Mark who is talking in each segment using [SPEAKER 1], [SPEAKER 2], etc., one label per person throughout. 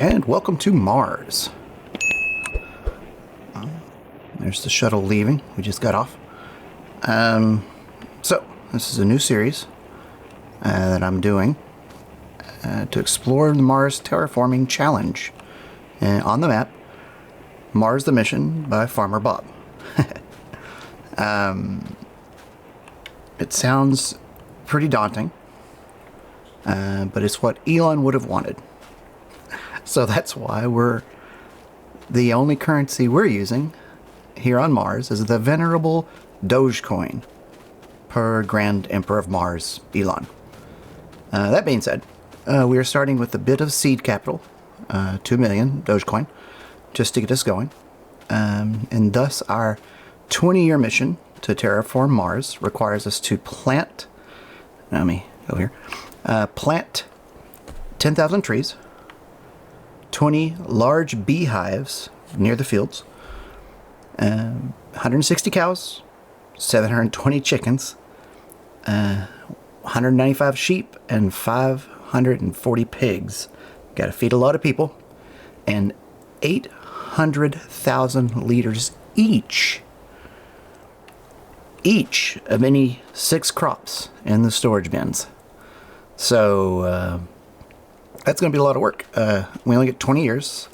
[SPEAKER 1] and welcome to Mars. There's the shuttle leaving. We just got off. So, this is a new series that I'm doing to explore the Mars Terraforming Challenge. On the map, Mars the Mission by FarmerBOB. It sounds pretty daunting, but it's what Elon would have wanted. So that's why the only currency we're using here on Mars is the venerable Dogecoin per Grand Emperor of Mars, Elon. That being said, we are starting with a bit of seed capital, 2 million Dogecoin, just to get us going. And thus our 20-year mission to terraform Mars requires us to plant 10,000 trees, 20 large beehives near the fields, 160 cows, 720 chickens, 195 sheep, and 540 pigs. Got to feed a lot of people, and 800,000 liters each of any 6 crops in the storage bins. So that's going to be a lot of work. We only get 20 years.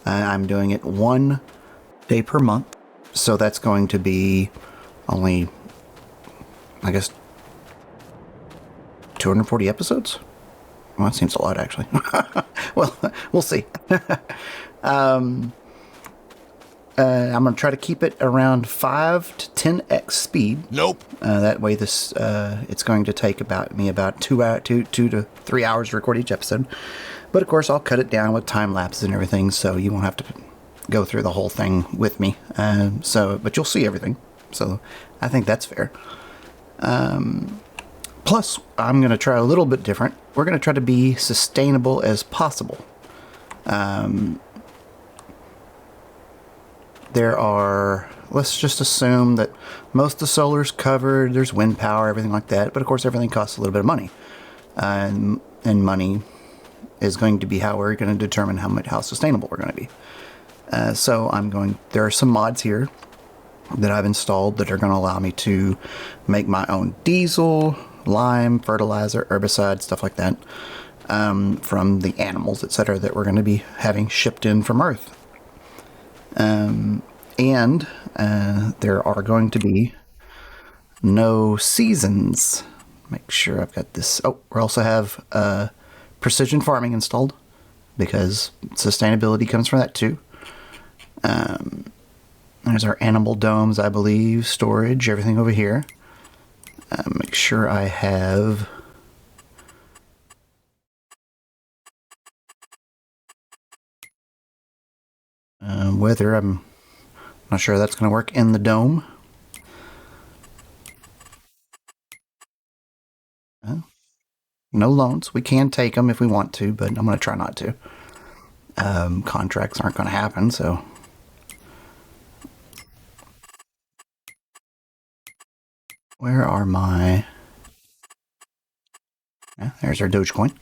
[SPEAKER 1] I'm doing it 1 day per month. So that's going to be only, I guess, 240 episodes? Well, that seems a lot, actually. Well, we'll see. I'm going to try to keep it around 5 to 10x speed.
[SPEAKER 2] Nope.
[SPEAKER 1] That way it's going to take me about 2 to 3 hours to record each episode. But of course, I'll cut it down with time lapses and everything, so you won't have to go through the whole thing with me. But you'll see everything. So I think that's fair. Plus, I'm going to try a little bit different. We're going to try to be sustainable as possible. Let's just assume that most of the solar's covered, there's wind power, everything like that, but of course everything costs a little bit of money. And money is going to be how we're going to determine how sustainable we're going to be. There are some mods here that I've installed that are going to allow me to make my own diesel, lime, fertilizer, herbicide, stuff like that, from the animals, etc., that we're going to be having shipped in from Earth. And there are going to be no seasons. Make sure I've got this. Oh, we also have precision farming installed because sustainability comes from that too. There's our animal domes, I believe, storage, everything over here. Make sure I have weather. I'm not sure that's going to work in the dome. No loans. We can take them if we want to, but I'm going to try not to. Contracts aren't going to happen, so. Where are my... Yeah, there's our Dogecoin.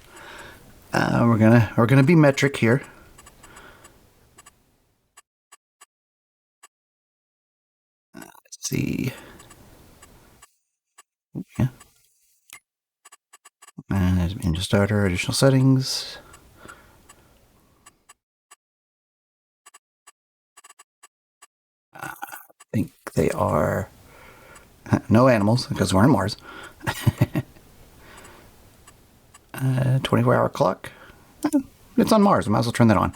[SPEAKER 1] We're gonna be metric here. Let's see. Yeah. And there's engine starter, additional settings. I think they are no animals because we're on Mars. 24-hour clock. It's on Mars. I might as well turn that on.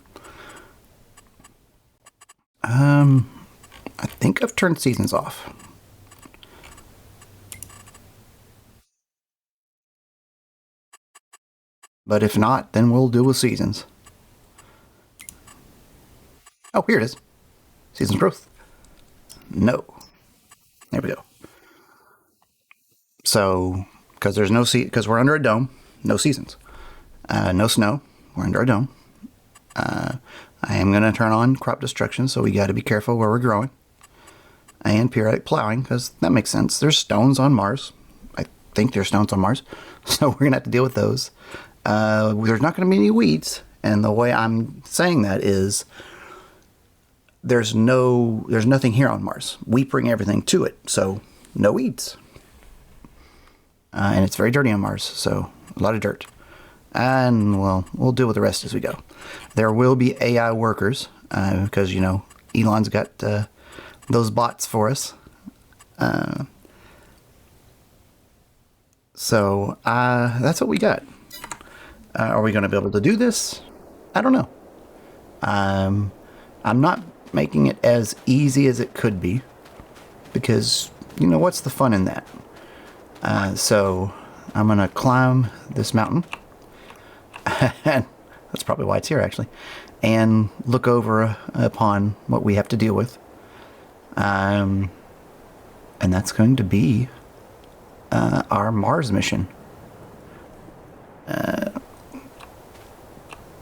[SPEAKER 1] I think I've turned seasons off. But if not, then we'll do with seasons. Oh, here it is. Seasons growth. No. There we go. So, because we're under a dome, no seasons. No snow. We're under a dome. I am going to turn on crop destruction, so we got to be careful where we're growing. And periodic plowing, because that makes sense. There's stones on Mars. I think there's stones on Mars. So we're going to have to deal with those. There's not going to be any weeds, And the way I'm saying that is there's nothing here on Mars. We bring everything to it, so no weeds. And it's very dirty on Mars, so a lot of dirt. And, well, we'll deal with the rest as we go. There will be AI workers, because, you know, Elon's got those bots for us. So that's what we got. Are we going to be able to do this? I don't know. I'm not making it as easy as it could be, because, you know, what's the fun in that? So I'm going to climb this mountain. And that's probably why it's here, actually. And look over upon what we have to deal with. And that's going to be our Mars mission.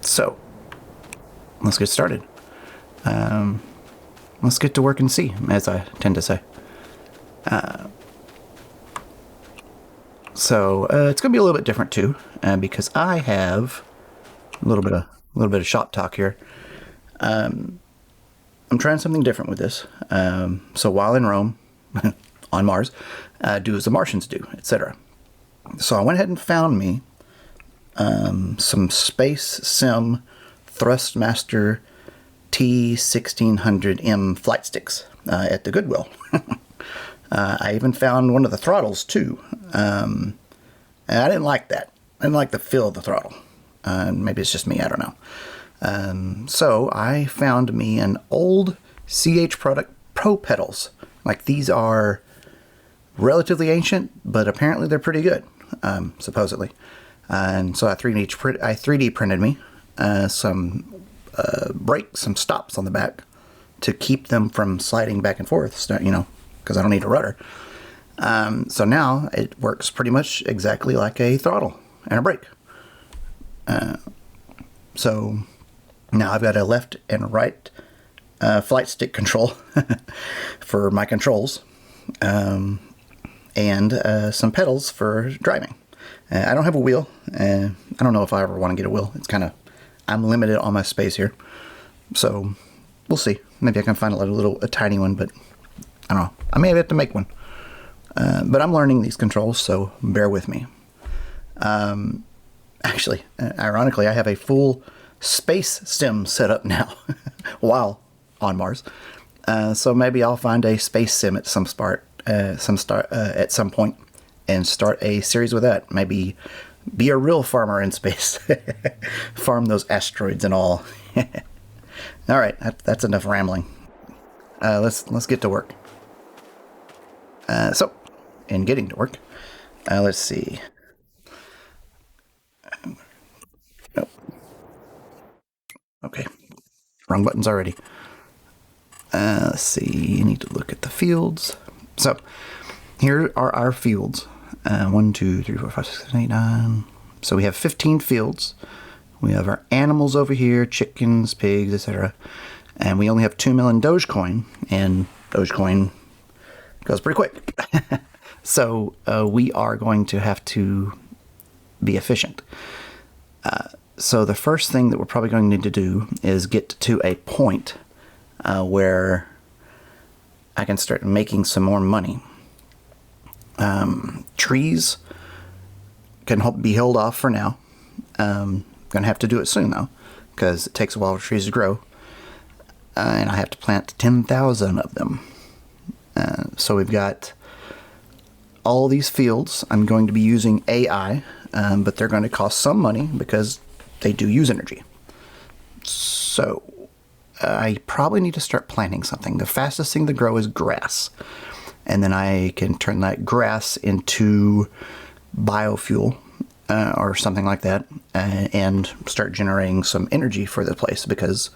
[SPEAKER 1] So let's get started. Let's get to work and see, as I tend to say. So it's going to be a little bit different too, because I have a little bit of shop talk here. I'm trying something different with this. So while in Rome, on Mars, do as the Martians do, etc. So I went ahead and found me some Space Sim Thrustmaster T1600M flight sticks at the Goodwill. I even found one of the throttles too. And I didn't like that. I didn't like the feel of the throttle. Maybe it's just me, I don't know. So I found me an old CH product Pro pedals. Like, these are relatively ancient, but apparently they're pretty good, supposedly. And so I 3D printed me some brakes, some stops on the back to keep them from sliding back and forth, you know, because I don't need a rudder. So now it works pretty much exactly like a throttle and a brake. So now I've got a left and right flight stick control for my controls, and some pedals for driving. I don't have a wheel. I don't know if I ever want to get a wheel. It's kind of, I'm limited on my space here. So we'll see. Maybe I can find a tiny one, but I don't know. I may have to make one. But I'm learning these controls, so bear with me. Actually, ironically, I have a full space sim set up now while on Mars. So maybe I'll find a space sim at some point and start a series with that. Maybe be a real farmer in space. Farm those asteroids and all. All right, that's enough rambling. Let's get to work. So, in getting to work, let's see. Nope. Okay, wrong buttons already. Let's see, you need to look at the fields. So, here are our fields. 1, 2, 3, 4, 5, 6, 7, 8, 9. So we have 15 fields. We have our animals over here, chickens, pigs, etc. And we only have 2 million Dogecoin, and Dogecoin goes pretty quick. So we are going to have to be efficient. So the first thing that we're probably going to need to do is get to a point where I can start making some more money. Trees can be held off for now. Gonna have to do it soon though, because it takes a while for trees to grow, and I have to plant 10,000 of them. So we've got all these fields. I'm going to be using AI, but they're going to cost some money because they do use energy. So I probably need to start planting something. The fastest thing to grow is grass. And then I can turn that grass into biofuel or something like that, and start generating some energy for the place, because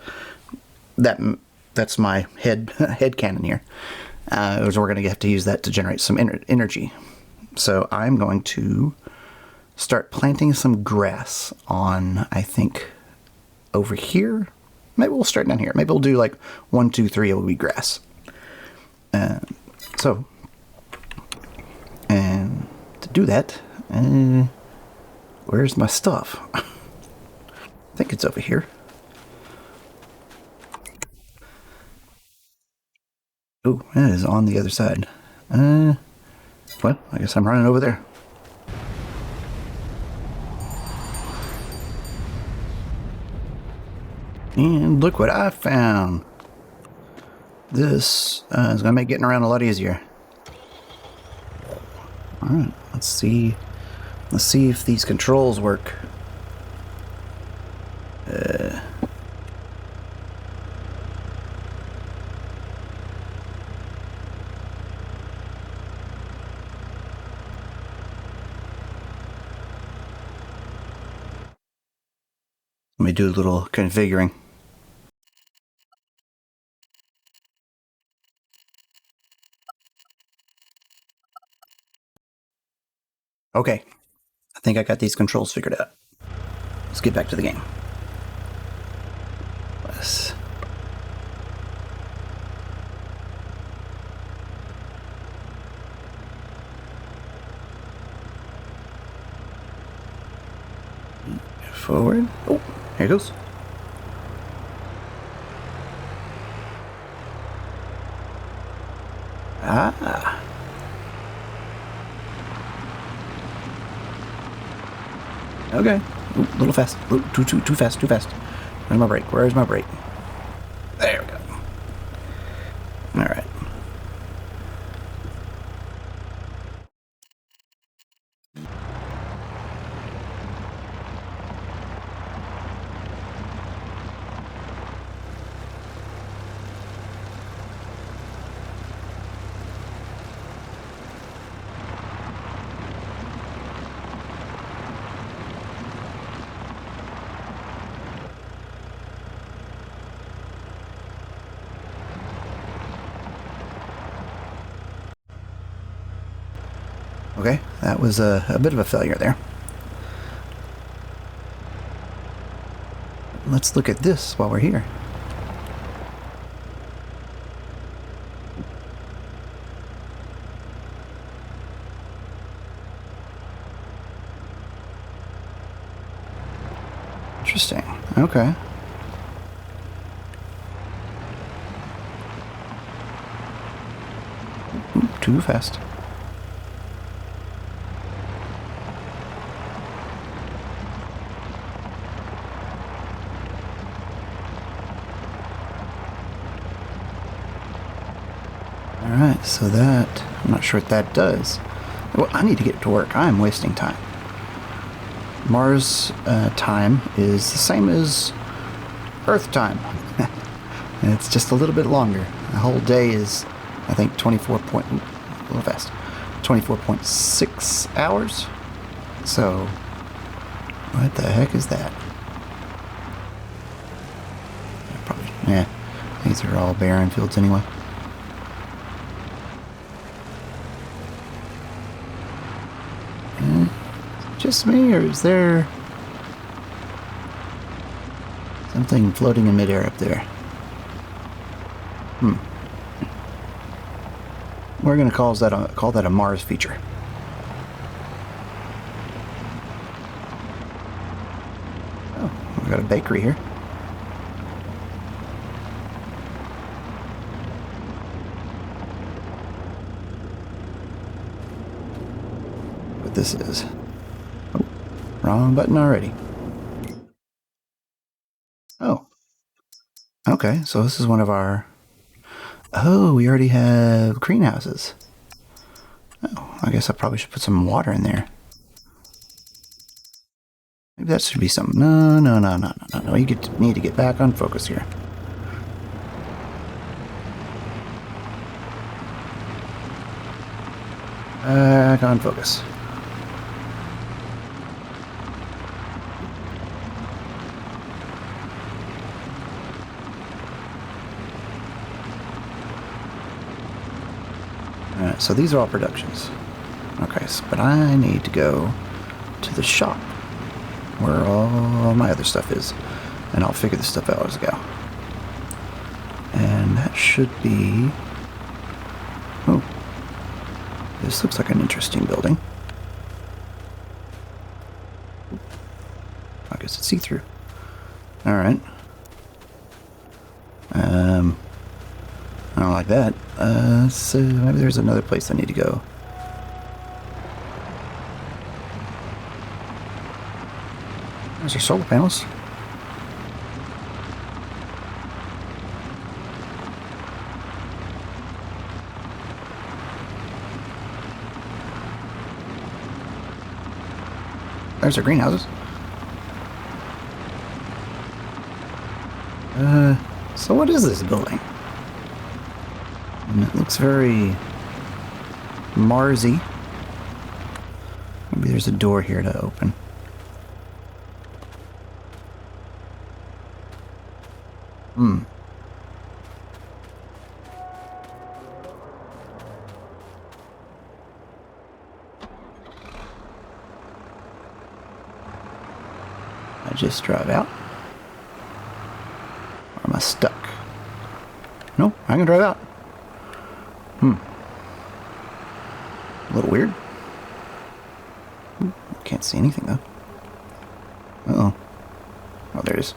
[SPEAKER 1] that's my head canon here. We're going to have to use that to generate some energy. So I'm going to start planting some grass on, I think, over here. Maybe we'll start down here. Maybe we'll do like 1, 2, 3. It will be grass. So, and to do that, where's my stuff? think it's over here. Oh, it is on the other side. Well, I guess I'm running over there. And look what I found. This is going to make getting around a lot easier. Alright, let's see. Let's see if these controls work. Let me do a little configuring. Okay, I think I got these controls figured out. Let's get back to the game. Let's... forward. Oh, here it goes. Ah. Okay. Ooh, a little fast. Ooh, too fast, too fast. Where's my brake? Where's my brake? There we go. Alright. Okay, that was a bit of a failure there. Let's look at this while we're here. Interesting. Okay. Ooh, too fast. Alright, so that, I'm not sure what that does. Well, I need to get to work. I am wasting time. Mars time is the same as Earth time. It's just a little bit longer. The whole day is, I think, 24.6 hours. So, what the heck is that? Probably, yeah, these are all barren fields anyway. Just me, or is there something floating in midair up there? We're going to call that a Mars feature. Oh, we got a bakery here. What this is. Oh, wrong button already. Oh. Okay, so this is one of our... Oh, we already have greenhouses. Oh, I guess I probably should put some water in there. Maybe that should be some... No. You need to get back on focus here. Back on focus. Alright, so these are all productions. Okay, but I need to go to the shop where all my other stuff is, and I'll figure this stuff out as I go. And that should be... Oh, this looks like an interesting building. I guess it's see-through. Alright. I don't like that. So maybe there's another place I need to go. There's our solar panels. There's our greenhouses. So what is this building? And it looks very Marsy. Maybe there's a door here to open. I just drive out? Or am I stuck? No, I can drive out. A little weird. Can't see anything though. Uh-oh. Oh, there it is.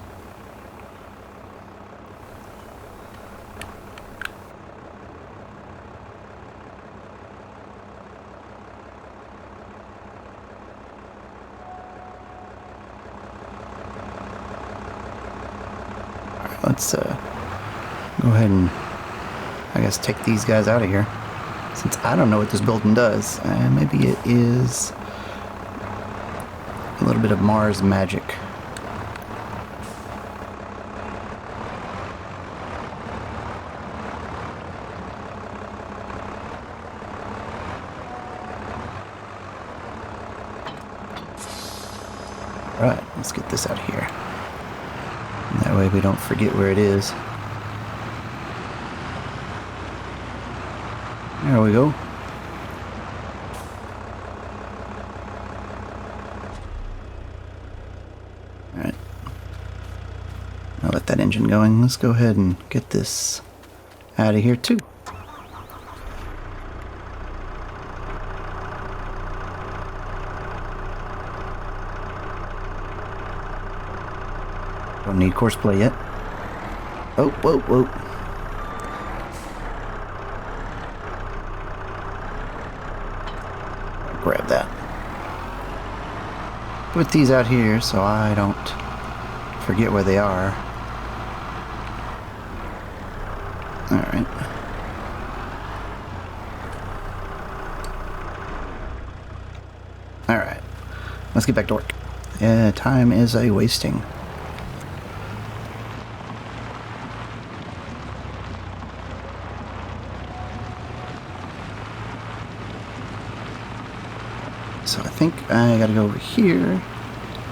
[SPEAKER 1] Alright, let's go ahead and I guess take these guys out of here. Since I don't know what this building does, maybe it is a little bit of Mars magic. Alright, let's get this out of here. And that way we don't forget where it is. There we go. Alright. I'll let that engine going. Let's go ahead and get this out of here too. Don't need course play yet. Oh, whoa, whoa. Grab that. Put these out here so I don't forget where they are. Alright. Alright. Let's get back to work. Yeah, time is a wasting. So I think I gotta go over here.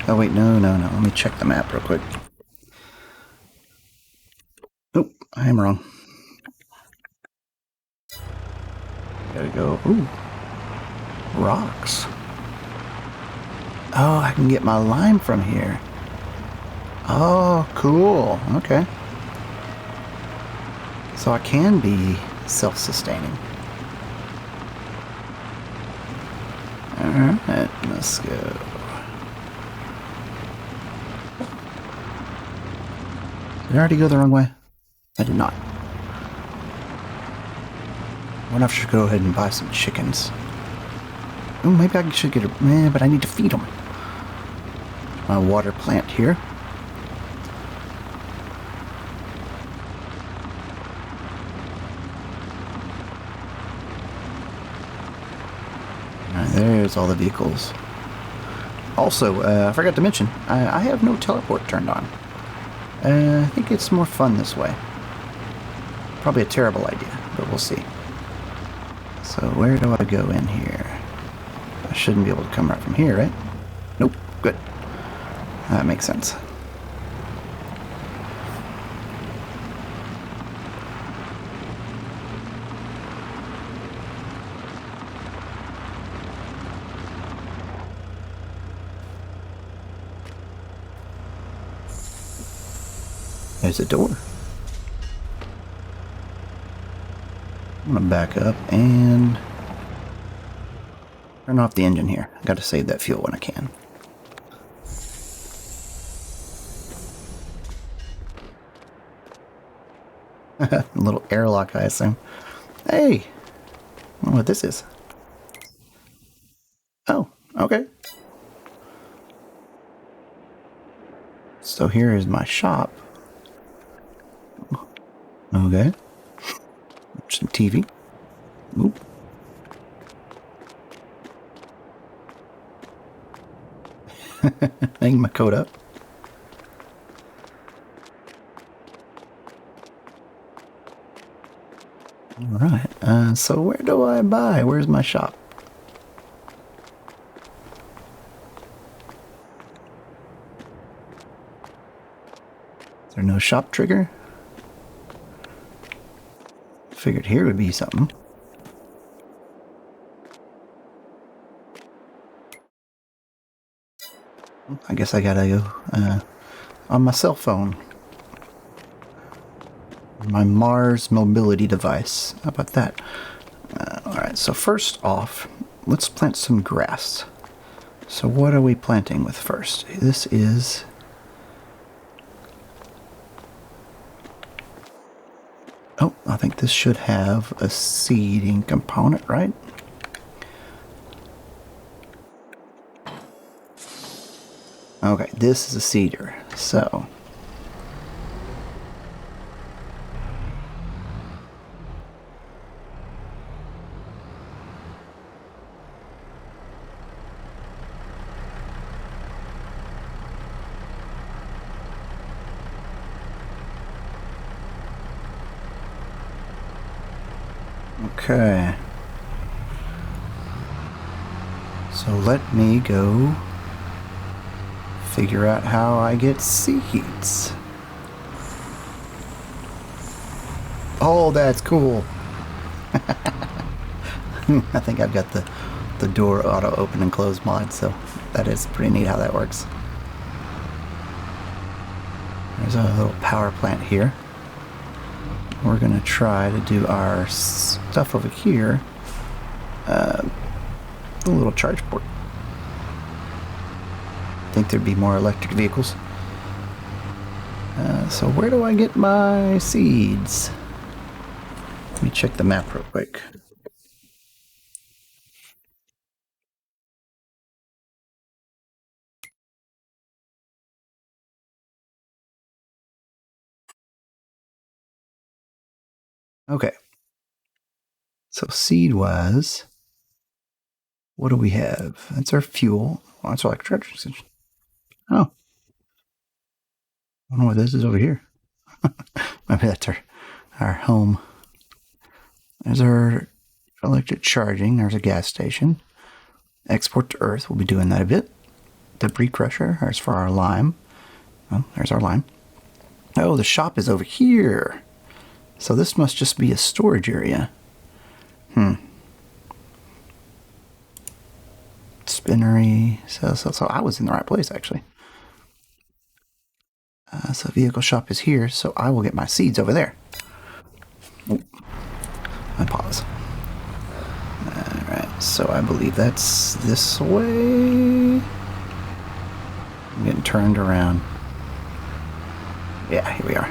[SPEAKER 1] Oh wait, no. Let me check the map real quick. Nope, I am wrong. Gotta go. Ooh. Rocks. Oh, I can get my lime from here. Oh, cool. Okay. So I can be self-sustaining. Alright, let's go. Did I already go the wrong way? I did not. I wonder if I should go ahead and buy some chickens. Oh, maybe I should get a... but I need to feed them. My water plant here. There's all the vehicles. Also, I forgot to mention, I have no teleport turned on. I think it's more fun this way. Probably a terrible idea, but we'll see. So where do I go in here? I shouldn't be able to come right from here, right? Nope, good. That makes sense. There's a door. I'm gonna back up and turn off the engine here. I gotta save that fuel when I can. A little airlock, I assume. Hey! I don't know what this is. Oh, okay. So here is my shop. Okay. Some TV. Oop. Hang my coat up. Alright, so where do I buy? Where's my shop? Is there no shop trigger? Figured here would be something. I guess I gotta go on my cell phone. My Mars mobility device. How about that? Alright, so first off, let's plant some grass. So what are we planting with first? This is... Oh, I think this should have a seeding component, right? Okay, this is a seeder, so... Okay. So let me go figure out how I get seeds. Oh, that's cool. I think I've got the door auto open and close mod, so that is pretty neat how that works. There's a little power plant here. We're going to try to do our stuff over here. A little charge port. I think there'd be more electric vehicles. So where do I get my seeds? Let me check the map real quick. Okay. So seed-wise, what do we have? That's our fuel. Oh, that's our electric extension. Oh. I don't know what this is over here. Maybe that's our home. There's our electric charging. There's a gas station. Export to Earth. We'll be doing that a bit. Debris crusher. There's for our lime. Oh, there's our lime. Oh, the shop is over here. So this must just be a storage area. Spinnery. So I was in the right place, actually. So vehicle shop is here, so I will get my seeds over there. Oh, I pause. Alright, so I believe that's this way. I'm getting turned around. Yeah, here we are.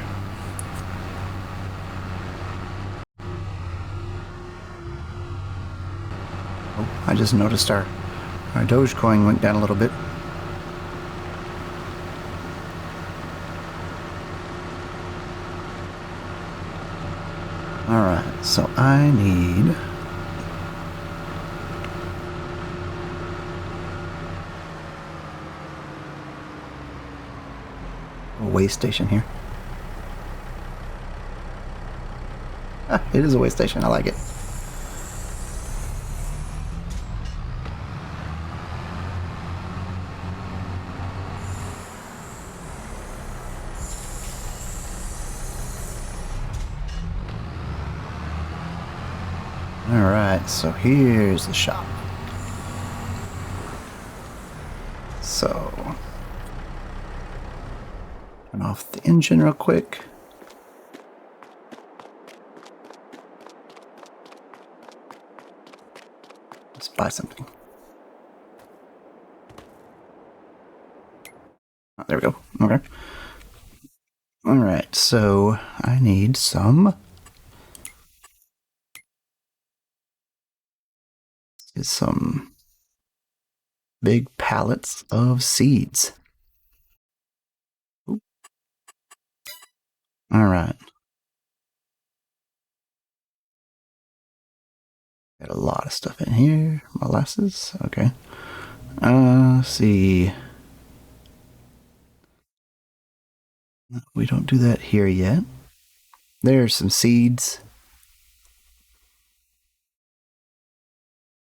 [SPEAKER 1] Oh, I just noticed our Dogecoin went down a little bit. Alright, so I need... a way station here. Ah, it is a way station, I like it. Alright, so here's the shop. So, turn off the engine real quick. Let's buy something. Oh, there we go. Okay. Alright, so I need some big pallets of seeds. Alright. Got a lot of stuff in here. Molasses. Okay. Let's see. We don't do that here yet. There's some seeds.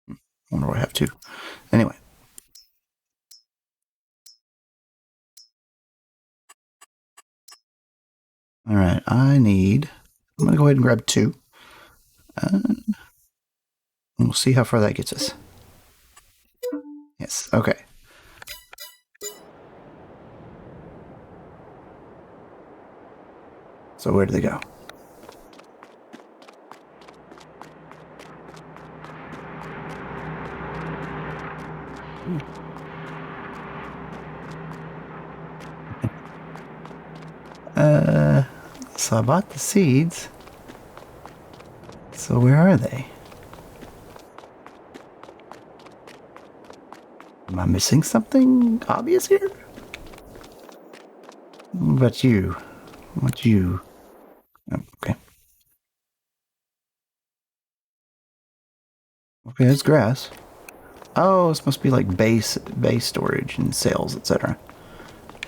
[SPEAKER 1] I wonder what I have to. Anyway. Alright, I'm going to go ahead and grab 2. And we'll see how far that gets us. Yes, okay. So where do they go? So I bought the seeds. So where are they? Am I missing something obvious here? What about you? What you? Oh, okay. Okay, it's grass. Oh, this must be like base storage and sales, etc.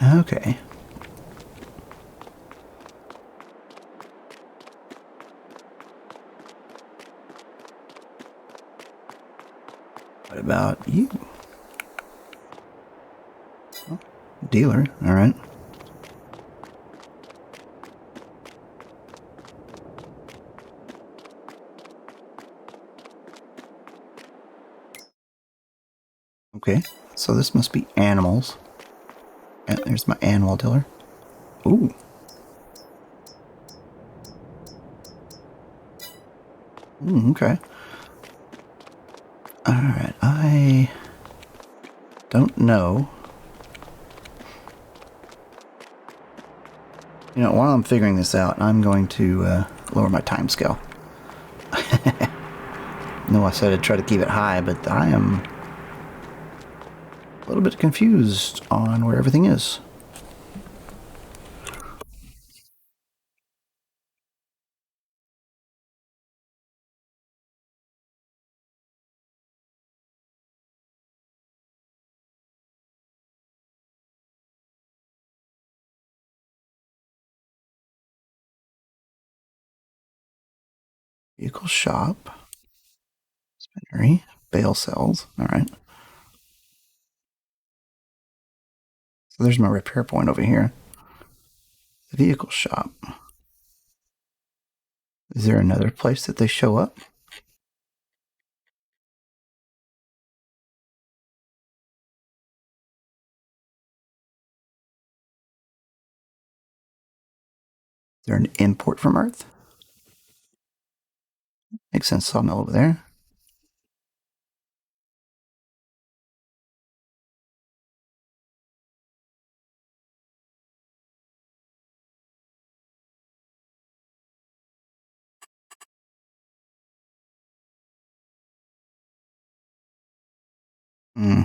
[SPEAKER 1] Okay. What about you? Oh, dealer, alright. Okay, so this must be animals. Yeah, there's my animal dealer. Ooh. Okay. Alright, I don't know. You know, while I'm figuring this out, I'm going to lower my time scale. No, I said I'd try to keep it high, but I am a little bit confused on where everything is. Vehicle shop. Spinnery. Bale cells. Alright. So there's my repair point over here. The vehicle shop. Is there another place that they show up? Is there an import from Earth? Makes sense, sawmill over there. Hmm.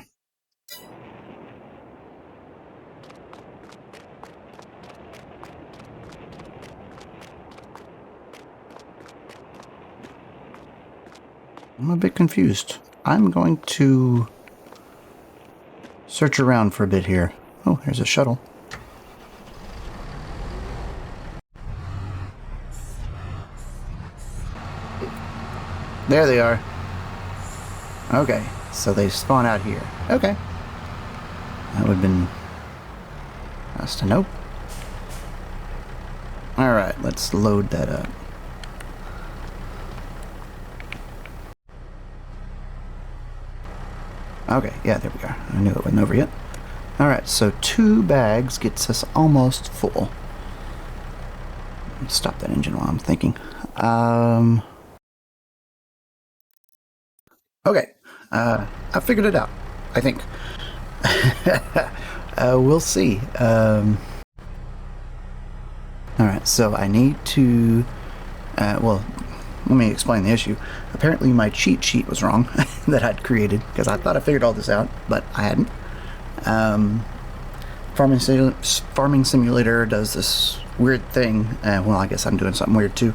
[SPEAKER 1] I'm a bit confused. I'm going to search around for a bit here. Oh, there's a shuttle. There they are. Okay, so they spawn out here. Okay. That would have been nice to know. Alright, let's load that up. Okay, yeah, there we are. I knew it wasn't over yet. Alright, so 2 bags gets us almost full. Stop that engine while I'm thinking. Okay, I figured it out, I think. We'll see. Alright, so I need to, well, let me explain the issue. Apparently my cheat sheet was wrong that I'd created, because I thought I figured all this out, but I hadn't. Farming Simulator does this weird thing. Well, I guess I'm doing something weird too.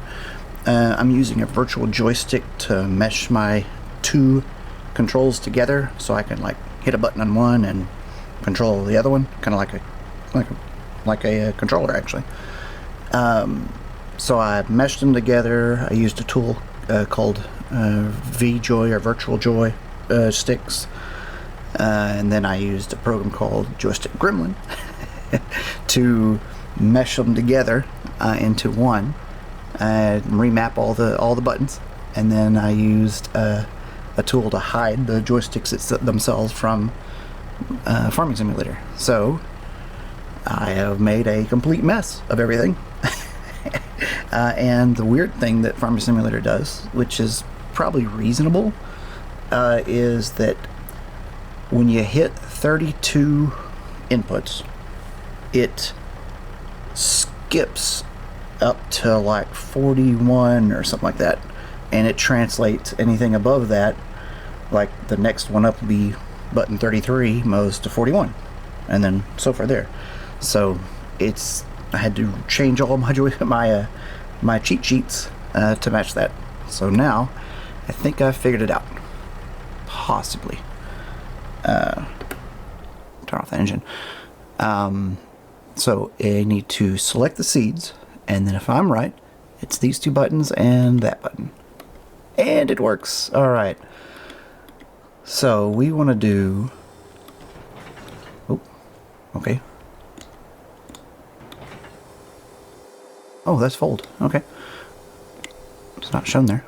[SPEAKER 1] I'm using a virtual joystick to mesh my two controls together, so I can like hit a button on one and control the other one, kind of like a controller actually. So I meshed them together. I used a tool called VJoy or Virtual Joy sticks, and then I used a program called Joystick Gremlin to mesh them together into one and remap all the buttons. And then I used a tool to hide the joysticks themselves from Farming Simulator. So I have made a complete mess of everything. And the weird thing that Farming Simulator does, which is probably reasonable, is that when you hit 32 inputs, it skips up to like 41 or something like that, and it translates anything above that, like the next one up will be button 33 moves to 41, and then so far there. So I had to change all my cheat sheets to match that. So now I think I figured it out. Possibly. Turn off the engine. So I need to select the seeds, and then if I'm right, it's these two buttons and that button. And it works. Alright. So we want to do... Oh, okay. Oh, that's fold. Okay. It's not shown there.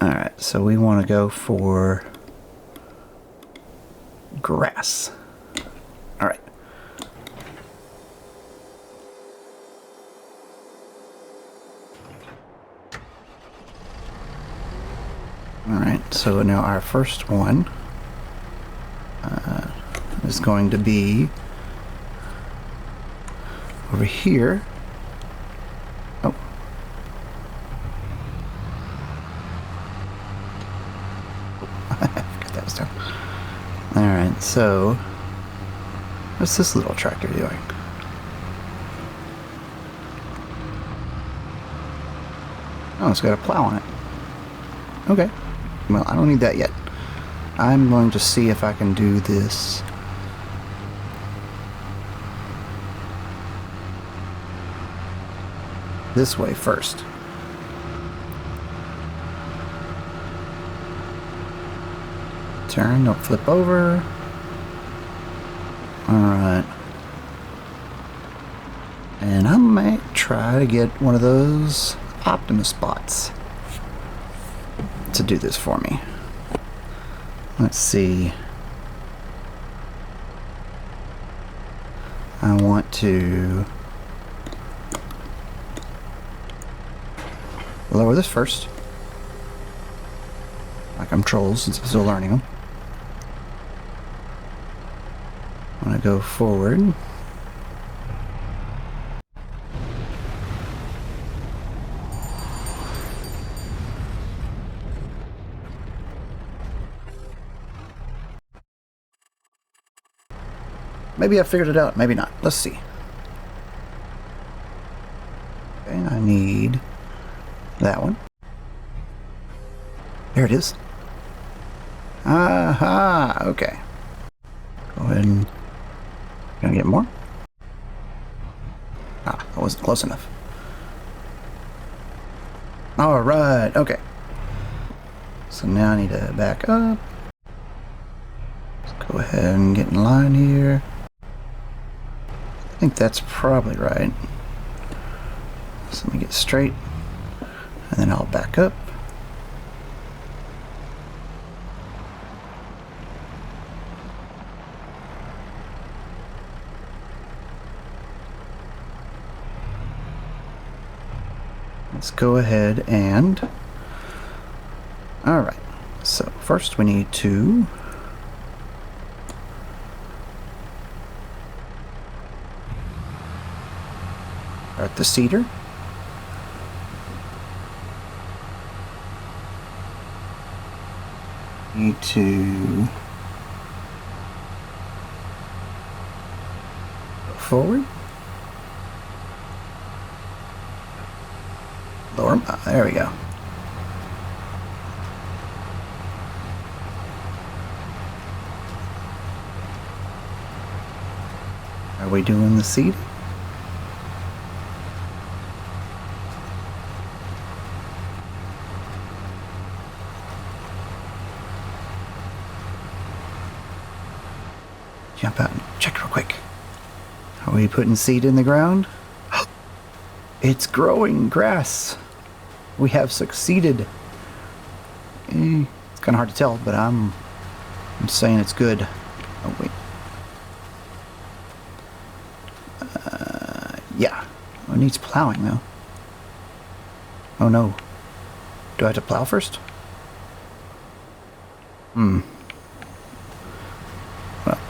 [SPEAKER 1] Alright, so we want to go for grass. Alright. Alright, so now our first one is going to be over here. Oh. I forgot that was down. Alright, so what's this little tractor doing? Oh, it's got a plow on it. Okay. Well, I don't need that yet. I'm going to see if I can do this this way first. Turn, don't flip over. Alright. And I might try to get one of those Optimus bots to do this for me. Let's see. I want to lower this first, like I'm trolls since I'm still learning them. I want to go forward. Maybe I figured it out, maybe not. Let's see. Okay, I need that one. There it is. Aha, okay. Go ahead and... Gonna get more? Ah, that wasn't close enough. Alright, okay. So now I need to back up. Let's go ahead and get in line here. I think that's probably right. So let me get straight, and then I'll back up. Let's go ahead and... Alright, so first we need to... Start the seeder. Need to go forward. Lower. There we go. Are we doing the seed? Jump out and check real quick. Are we putting seed in the ground? It's growing grass. We have succeeded. It's kind of hard to tell, but I'm saying it's good. Oh wait. Yeah. Oh, it needs plowing though. Oh no. Do I have to plow first?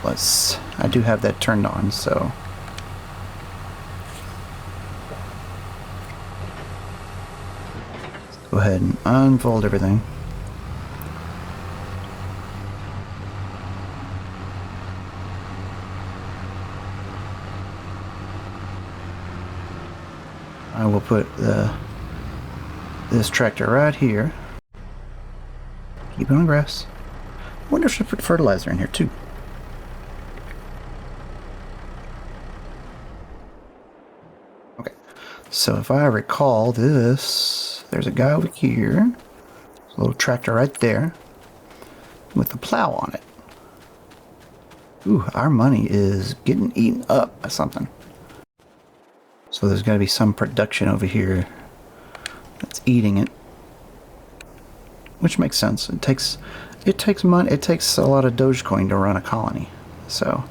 [SPEAKER 1] Well, I do have that turned on, so. Let's go ahead and unfold everything. I will put this tractor right here. Keep it on grass. I wonder if I should put fertilizer in here too. Okay, so if I recall this, there's a guy over here. A little tractor right there with a plow on it. Ooh, our money is getting eaten up by something. So there's got to be some production over here that's eating it, which makes sense. It takes money. It takes a lot of Dogecoin to run a colony. So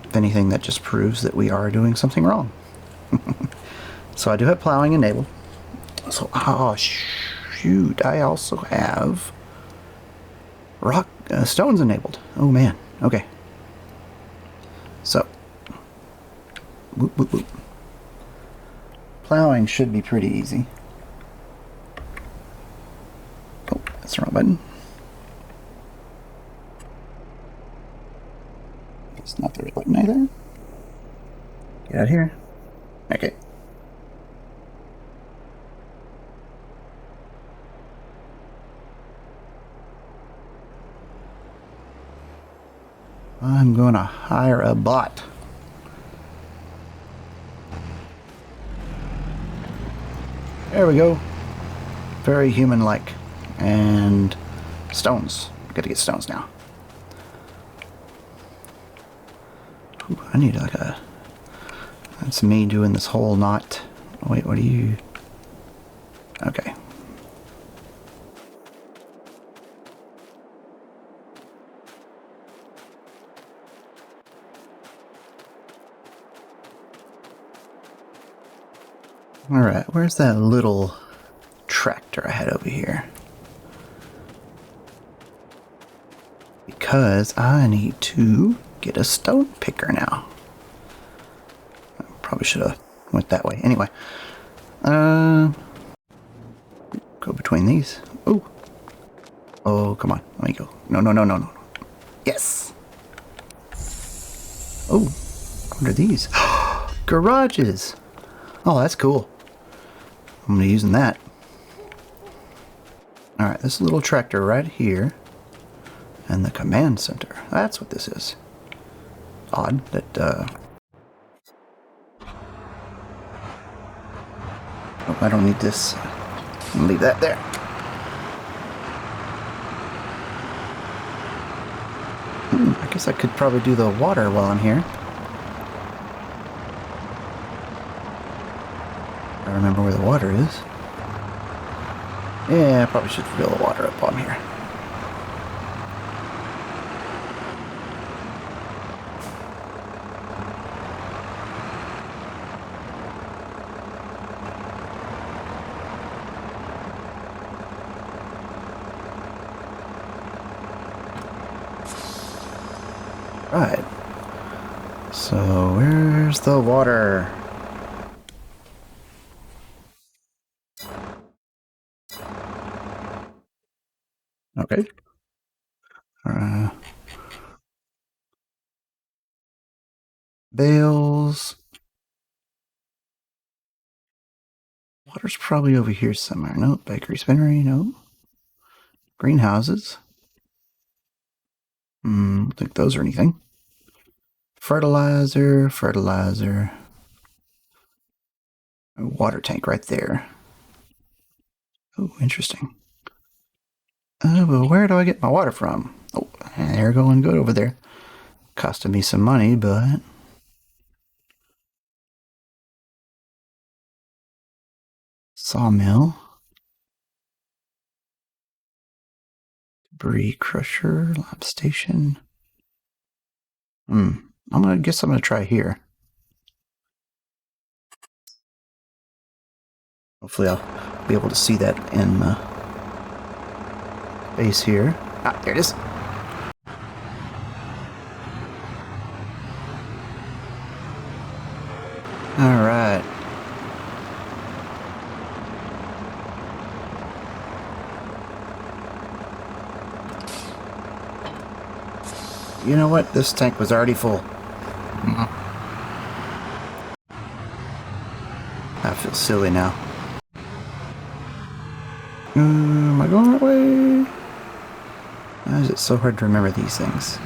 [SPEAKER 1] if anything, that just proves that we are doing something wrong. So I do have plowing enabled. So oh shoot, I also have stones enabled. Oh man. Okay. So. Whoop, whoop, whoop. Plowing should be pretty easy. Oh, that's the wrong button. It's not the right button either. Get out of here. Okay. I'm going to hire a bot. There we go. Very human-like. And stones. Gotta get stones now. Ooh, I need like a... That's me doing this whole knot. Oh, wait, what are you... Okay. Alright, where's that little tractor I had over here? Because I need to get a StonePicker now. I probably should have went that way. Anyway. Go between these. Oh. Oh, come on. Let me go. No, no, no, no, no. Yes! Oh. What are these? Garages! Oh, that's cool. I'm going to be using that. Alright, this little tractor right here. And the command center. That's what this is. Odd that, Oh, I don't need this. I'm going to leave that there. I guess I could probably do the water while I'm here. I remember where the water is. Yeah, I probably should fill the water up on here. Right. So, where's the water? Okay. Bales. Water's probably over here somewhere. Nope. Bakery spinnery. Nope. Greenhouses. Don't think those are anything. Fertilizer. Fertilizer. A water tank right there. Oh, interesting. Well, where do I get my water from? Oh, they're going good over there. Costing me some money, but... Sawmill. Debris crusher. Lab station. I'm gonna try here. Hopefully I'll be able to see that in the base here. Ah, there it is. All right. You know what? This tank was already full. I feel silly now. Am I going the right way? Why is it so hard to remember these things?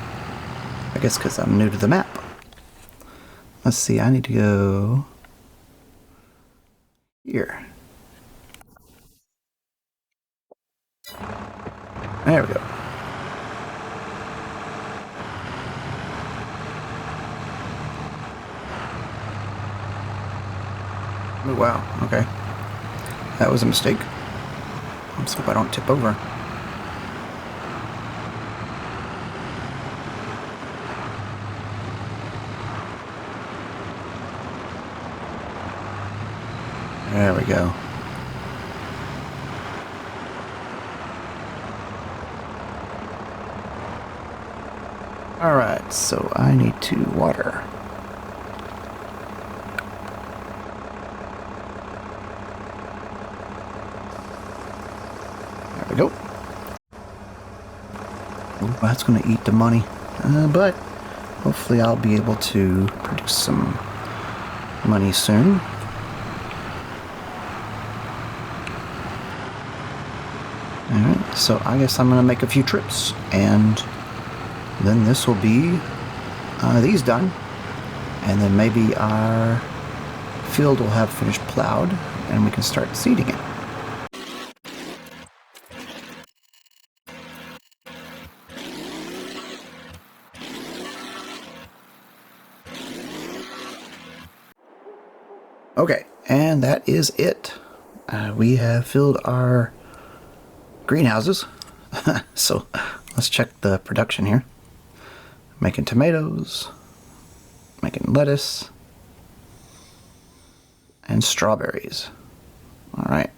[SPEAKER 1] I guess because I'm new to the map. Let's see, I need to go here. There we go. Oh, wow, okay. That was a mistake. Let's hope I don't tip over. There we go. Alright, so I need to water. There we go. Ooh, that's going to eat the money. But hopefully I'll be able to produce some money soon. Alright, so I guess I'm going to make a few trips, and then this will be these done, and then maybe our field will have finished plowed, and we can start seeding it. Okay, and that is it. We have filled our greenhouses. So let's check the production here. Making tomatoes, making lettuce, and strawberries. All right.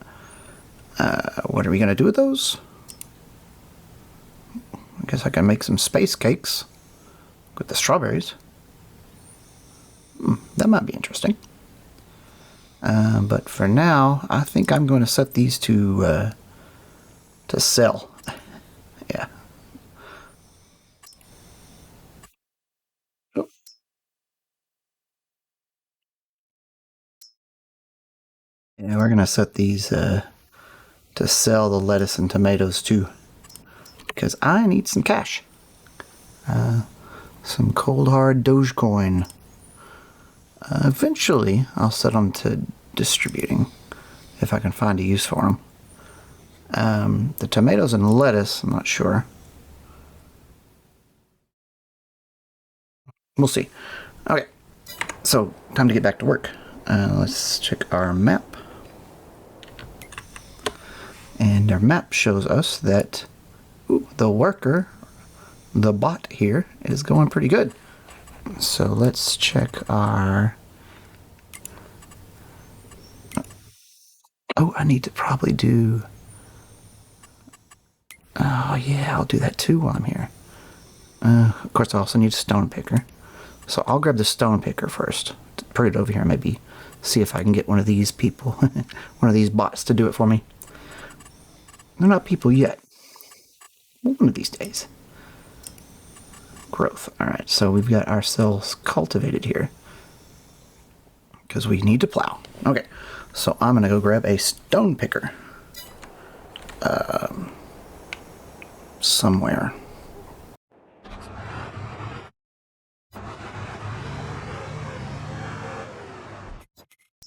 [SPEAKER 1] What are we going to do with those? I guess I can make some space cakes with the strawberries. That might be interesting. But for now, I think I'm going to set these to sell. Yeah. Oh. Yeah, we're going to set these to sell the lettuce and tomatoes too, because I need some cash. Some cold hard Dogecoin. Eventually, I'll set them to distributing if I can find a use for them. The tomatoes and lettuce, I'm not sure. We'll see. Okay, so time to get back to work. Let's check our map. And our map shows us that the worker, the bot here, is going pretty good. So let's check our... Oh, I need to probably do... Oh yeah, I'll do that too while I'm here. Of course, I also need a StonePicker. So I'll grab the StonePicker first. Put it over here, maybe see if I can get one of these people, one of these bots to do it for me. They're not people yet. One of these days. Growth. Alright, so we've got our cells cultivated here. Because we need to plow. Okay, so I'm going to go grab a StonePicker. Somewhere.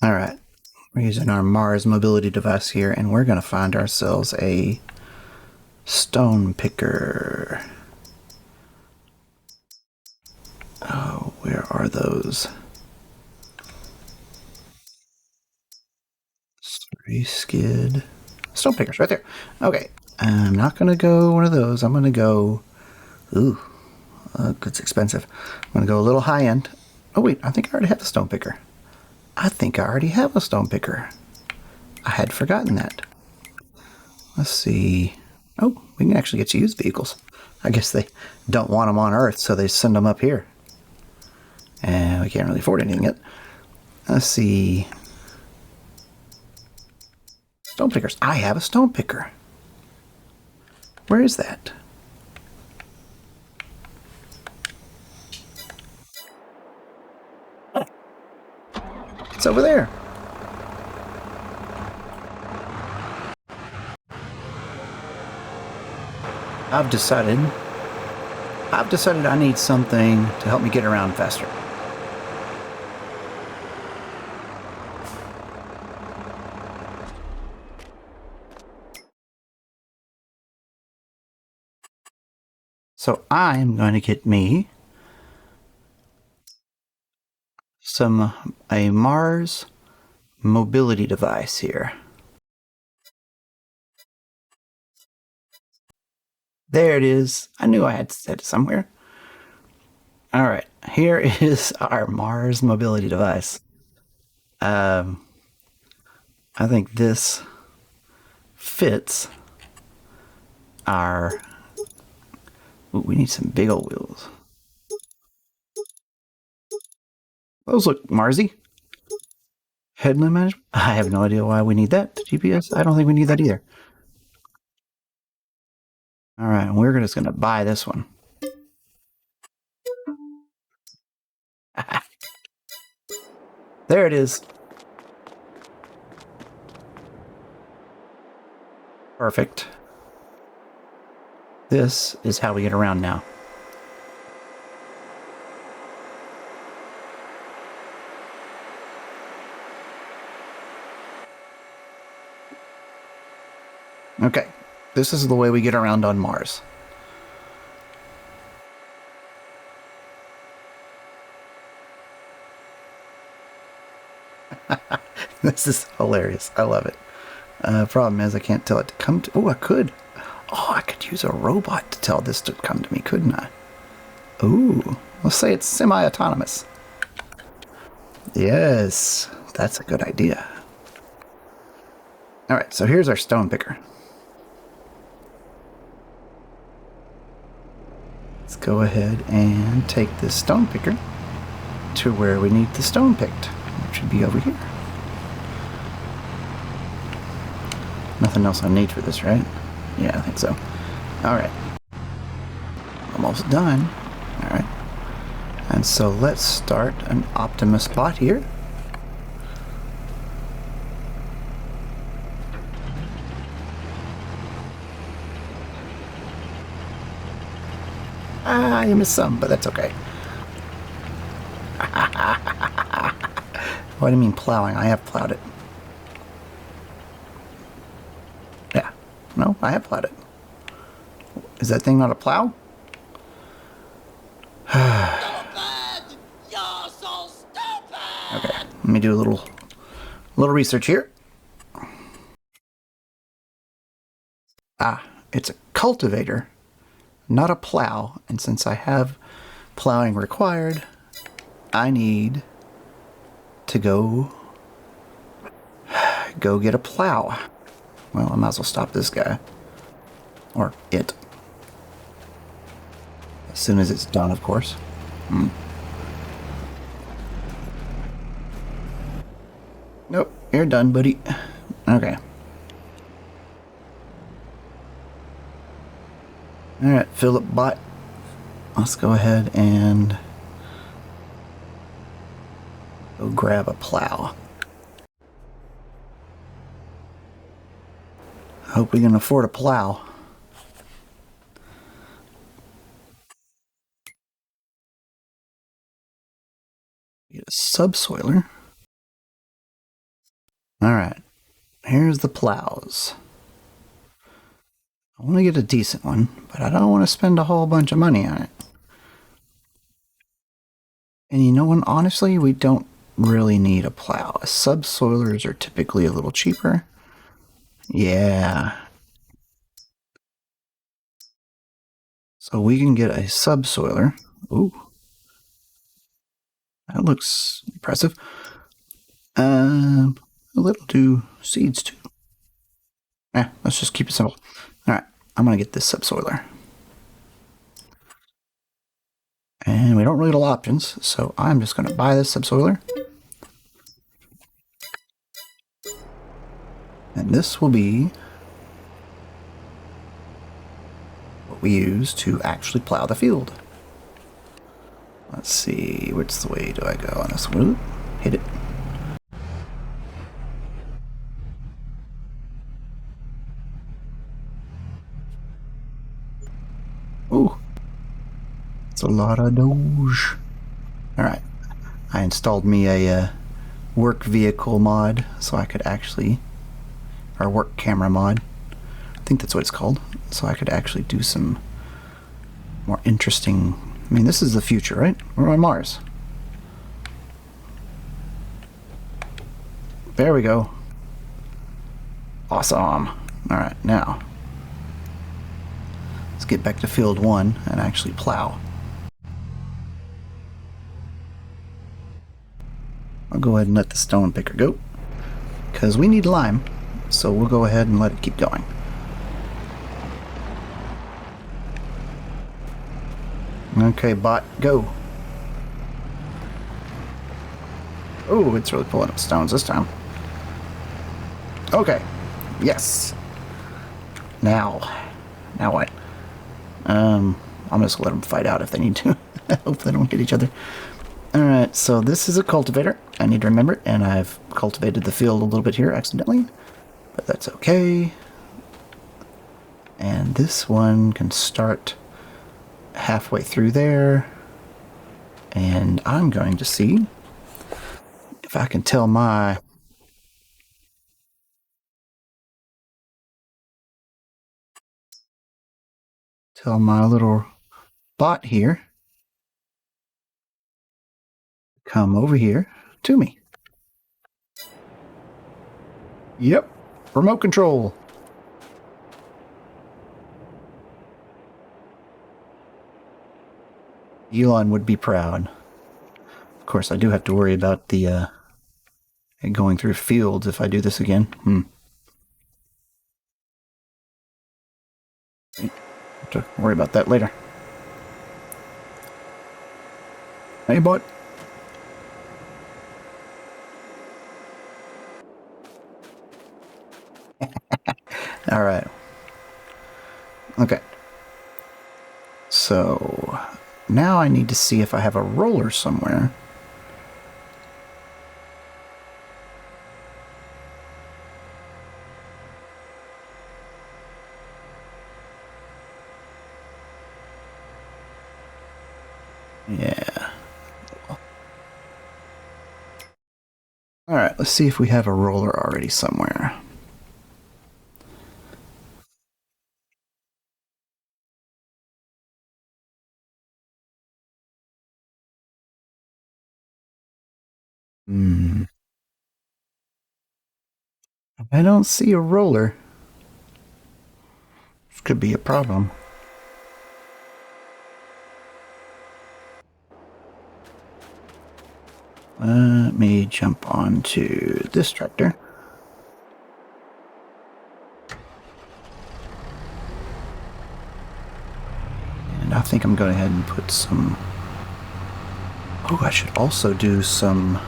[SPEAKER 1] Alright, we're using our Mars mobility device here, and we're going to find ourselves a StonePicker. Oh, where are those? Three skid. StonePickers, right there. Okay, I'm not going to go one of those. I'm going to go... Ooh, it's expensive. I'm going to go a little high end. Oh wait, I think I already have the StonePicker. I think I already have a StonePicker. I had forgotten that. Let's see. Oh, we can actually get to use vehicles. I guess they don't want them on Earth, so they send them up here. And we can't really afford anything yet. Let's see. StonePickers. I have a StonePicker. Where is that? It's over there. I've decided I need something to help me get around faster. So I'm going to get me a Mars mobility device here. There it is. I knew I had said it somewhere. All right, here is our Mars mobility device. I think this fits our... Ooh, we need some big old wheels. Those look Marsy. Headland management? I have no idea why we need that. GPS? I don't think we need that either. All right, we're just going to buy this one. There it is. Perfect. This is how we get around now. Okay, this is the way we get around on Mars. This is hilarious. I love it. Problem is I can't tell it to come to... Oh, I could. Oh, I could use a robot to tell this to come to me, couldn't I? Ooh, let's say it's semi-autonomous. Yes, that's a good idea. All right, so here's our StonePicker. Let's go ahead and take this StonePicker to where we need the stone picked, which should be over here. Nothing else I need for this, right? Yeah, I think so. Alright. Almost done. Alright. And so let's start an Optimus spot here. I missed some, but that's okay. What do you mean plowing? I have plowed it. Yeah. No, I have plowed it. Is that thing not a plow?
[SPEAKER 2] Stupid! You're so stupid!
[SPEAKER 1] Okay, let me do a little research here. Ah, it's a cultivator, not a plow. And since I have plowing required, I need to go get a plow. Well, I might as well stop this guy. Or it. As soon as it's done, of course. Nope, you're done, buddy. Okay. Alright, Philip bot. Let's go ahead and go grab a plow. I hope we can afford a plow. Get a subsoiler. Alright, here's the plows. I want to get a decent one, but I don't want to spend a whole bunch of money on it. And you know what, honestly, we don't really need a plow. Subsoilers are typically a little cheaper. Yeah. So we can get a subsoiler. Ooh. That looks impressive. A little do seeds too. Let's just keep it simple. Alright, I'm gonna get this subsoiler. And we don't really have options, so I'm just gonna buy this subsoiler. And this will be what we use to actually plow the field. Let's see, which way do I go on this one? Hit it. Ooh. It's a lot of Doge. Alright. I installed me a work vehicle mod so I could actually, or work camera mod. I think that's what it's called. So I could actually do some more interesting. I mean, this is the future, right? We're on Mars. There we go. Awesome. Alright, now let's get back to field 1 and actually plow. I'll go ahead and let the StonePicker go, because we need lime, so we'll go ahead and let it keep going. Okay, bot, go. Oh, it's really pulling up stones this time. Okay, yes. Now what? I'm just gonna let them fight out if they need to. Hope they don't hit each other. Alright, so this is a cultivator. I need to remember it, and I've cultivated the field a little bit here accidentally, but that's okay. And this one can start halfway through there, and I'm going to see if I can tell my little bot here come over here to me. Yep, remote control. Elon would be proud. Of course, I do have to worry about the going through fields if I do this again. Have to worry about that later. Hey, bot. All right. Okay. So now I need to see if I have a roller somewhere. Yeah. All right, let's see if we have a roller already somewhere. I don't see a roller. This could be a problem. Let me jump onto this tractor. And I think I'm going ahead and put some... Oh, I should also do some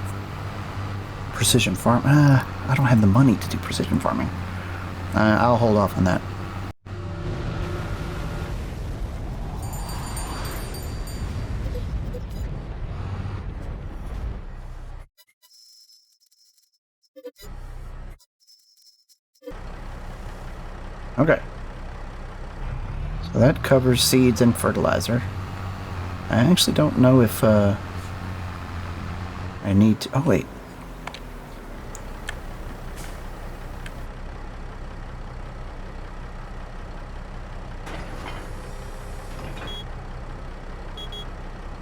[SPEAKER 1] precision farm. I don't have the money to do precision farming. I'll hold off on that. Okay. So that covers seeds and fertilizer. I actually don't know if I need to... Oh, wait.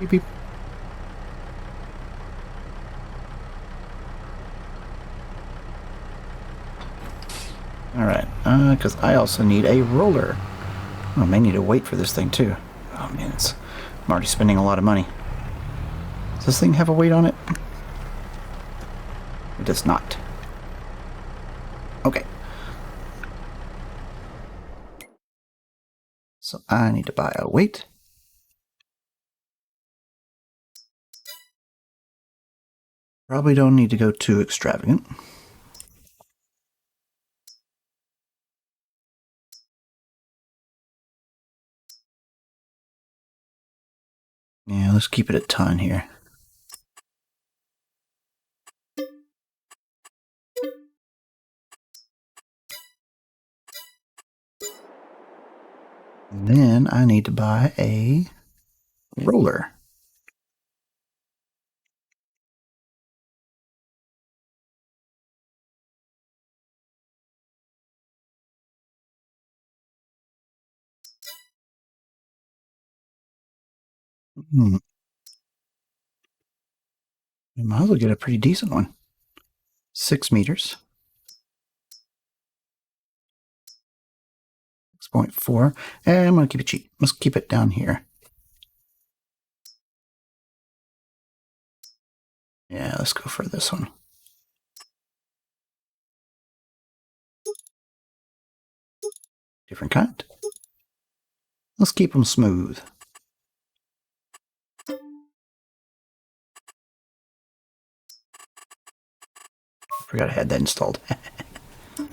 [SPEAKER 1] Beep, beep. Alright, because I also need a roller. Oh, I may need to wait for this thing, too. Oh, man, I'm already spending a lot of money. Does this thing have a weight on it? It does not. Okay. So I need to buy a weight. Probably don't need to go too extravagant. Yeah, let's keep it a ton here. And then I need to buy a roller. We might as well get a pretty decent one. 6 meters. 6.4. And I'm going to keep it cheap. Let's keep it down here. Yeah, let's go for this one. Different kind. Let's keep them smooth. Forgot I had that installed. Let's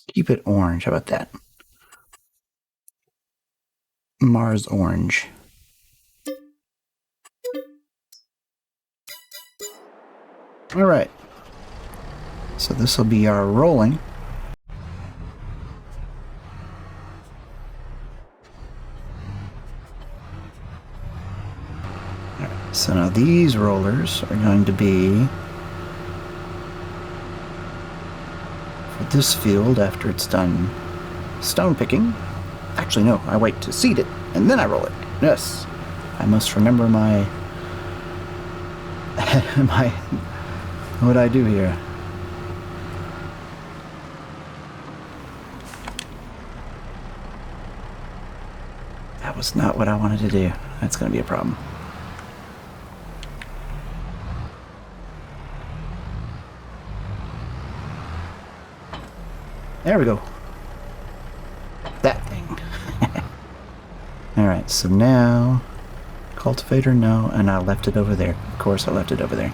[SPEAKER 1] keep it orange. How about that? Mars orange. All right. So this will be our rolling. All right. So now these rollers are going to be for this field after it's done stone picking. Actually, no, I wait to seed it and then I roll it. Yes, I must remember my what I do here. That was not what I wanted to do. That's going to be a problem. There we go. That thing. Alright, so now... Cultivator, no, and I left it over there. Of course I left it over there.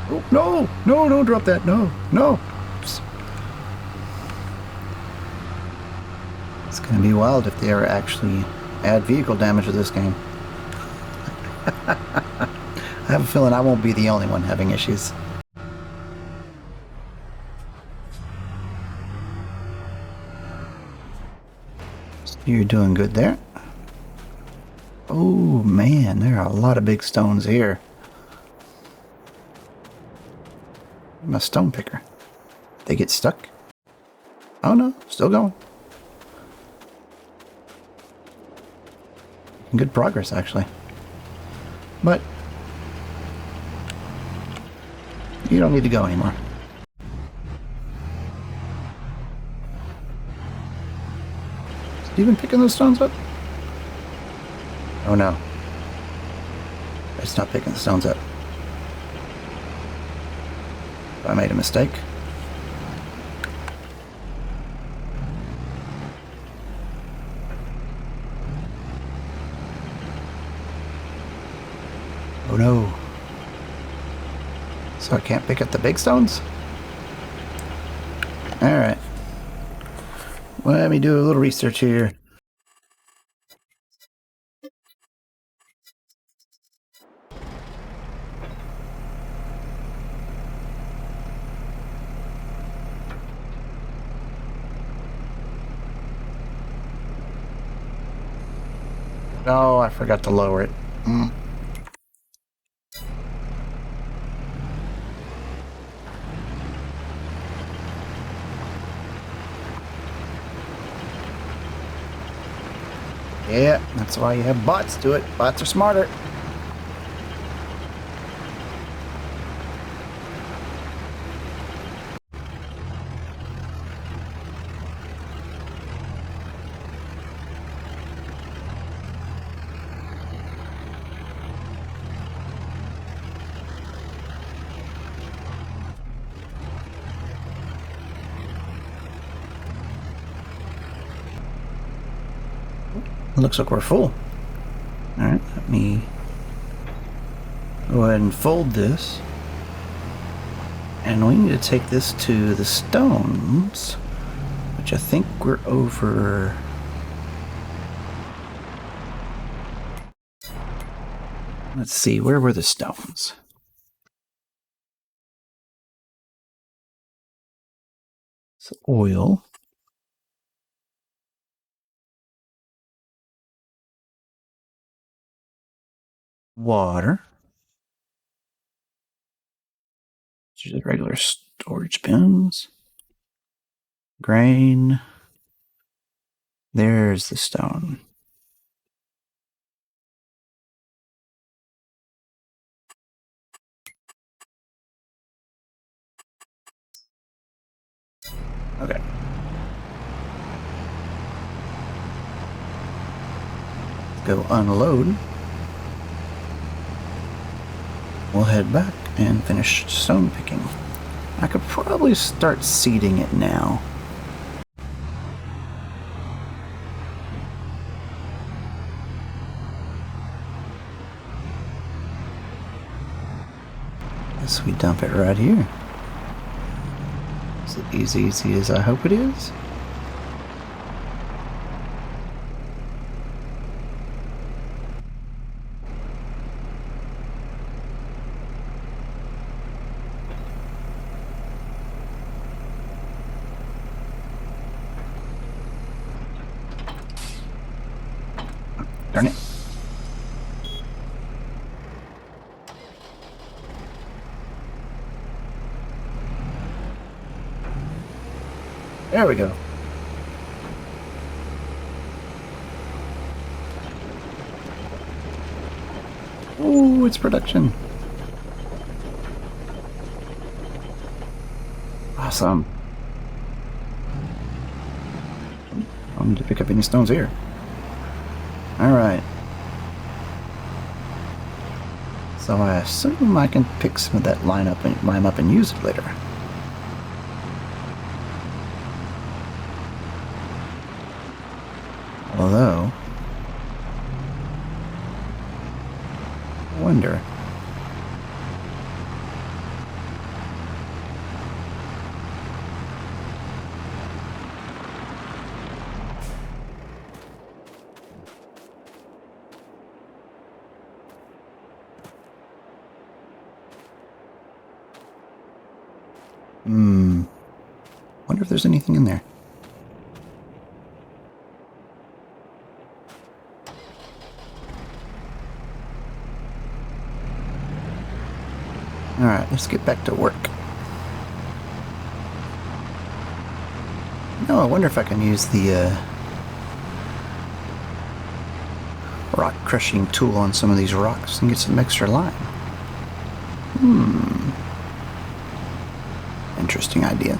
[SPEAKER 1] Oh, no! No, don't drop that. No, no! It's going to be wild if they ever actually add vehicle damage to this game. I have a feeling I won't be the only one having issues. So you're doing good there. Oh man, there are a lot of big stones here. My stone picker. They get stuck? Oh no, still going. Good progress, actually. But you don't need to go anymore. Is it even picking those stones up? Oh no. It's not picking the stones up. I made a mistake. Oh no. So I can't pick up the big stones? Alright. Let me do a little research here. Oh, I forgot to lower it. Yeah, that's why you have bots do it. Bots are smarter. It looks like we're full. Alright, let me go ahead and fold this. And we need to take this to the stones, which I think we're over. Let's see, where were the stones? So oil. Water. Just regular storage bins. Grain. There's the stone. Okay. Let's go unload. We'll head back and finish stone picking. I could probably start seeding it now. Guess we dump it right here. Is it as easy as I hope it is? Darn it. There we go. Ooh, it's production. Awesome. I don't need to pick up any stones here. Alright. So I assume I can pick some of that lime up and use it later. Although, I wonder. Wonder if there's anything in there. Alright, let's get back to work. No, I wonder if I can use the rock crushing tool on some of these rocks and get some extra lime. Interesting idea.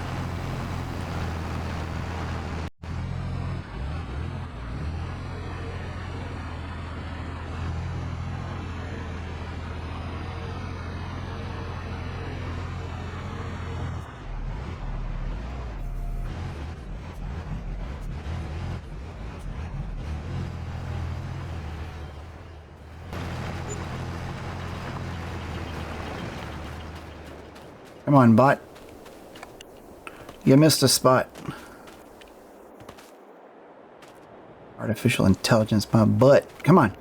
[SPEAKER 1] Come on, bot. You missed a spot. Artificial intelligence, my butt. Come on.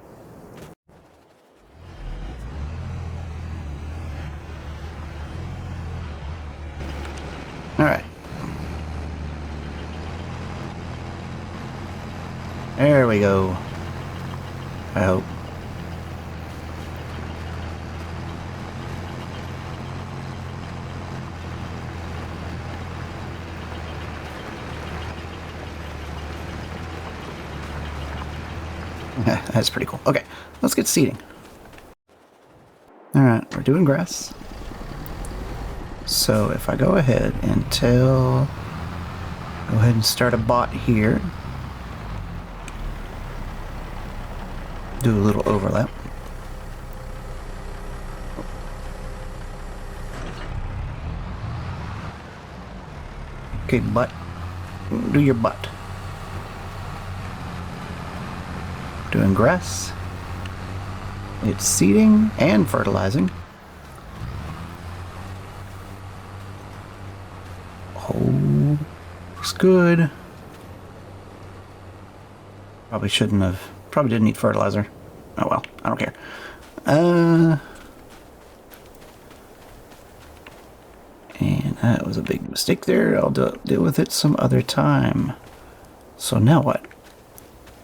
[SPEAKER 1] Alright. There we go. I hope. That's pretty cool. Okay, let's get seeding. Alright, we're doing grass. So if I go ahead and go ahead and start a bot here. Do a little overlap. Okay, butt. Do your butt. Doing grass. It's seeding and fertilizing. Oh, looks good. Probably shouldn't have. Probably didn't need fertilizer. Oh well, I don't care. And that was a big mistake there. I'll deal with it some other time. So now what?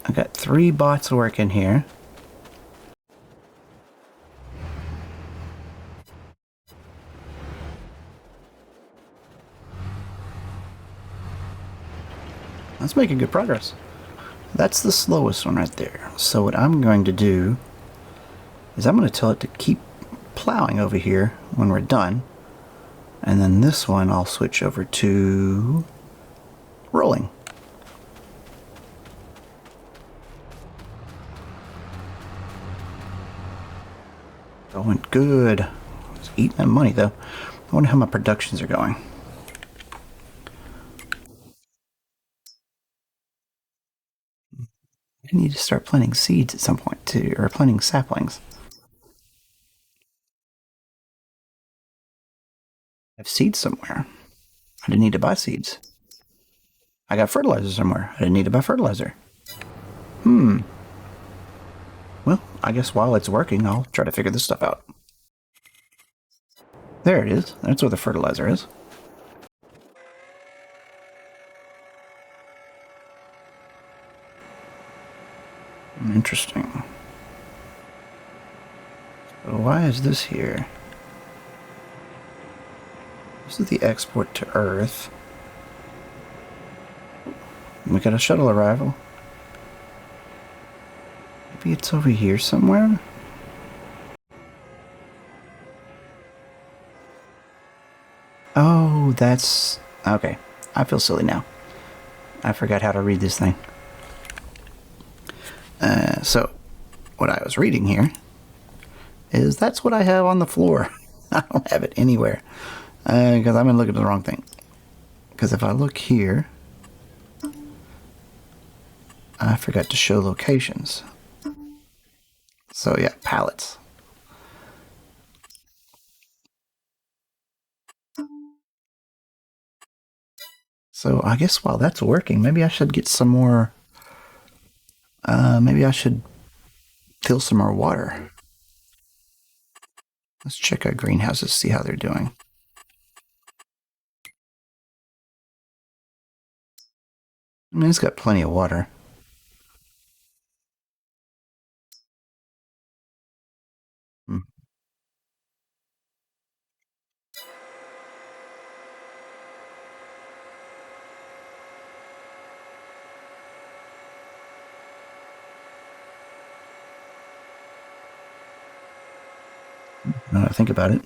[SPEAKER 1] I got 3 bots working here. That's making good progress. That's the slowest one right there. So what I'm going to do is I'm going to tell it to keep plowing over here when we're done. And then this one I'll switch over to rolling. Going good. It's eating that money though. I wonder how my productions are going. I need to start planting seeds at some point too, or planting saplings. I have seeds somewhere. I didn't need to buy seeds. I got fertilizer somewhere. I didn't need to buy fertilizer. Well, I guess while it's working, I'll try to figure this stuff out. There it is. That's where the fertilizer is. Interesting. So why is this here? This is the export to Earth. We got a shuttle arrival. Maybe it's over here somewhere? Oh, that's... okay. I feel silly now. I forgot how to read this thing. So, what I was reading here is that's what I have on the floor. I don't have it anywhere. Because I've been looking at the wrong thing. Because if I look here, I forgot to show locations. So yeah, pallets. So I guess while that's working, maybe I should get some more... maybe I should fill some more water. Let's check our greenhouses, see how they're doing. I mean, it's got plenty of water. Now that I think about it,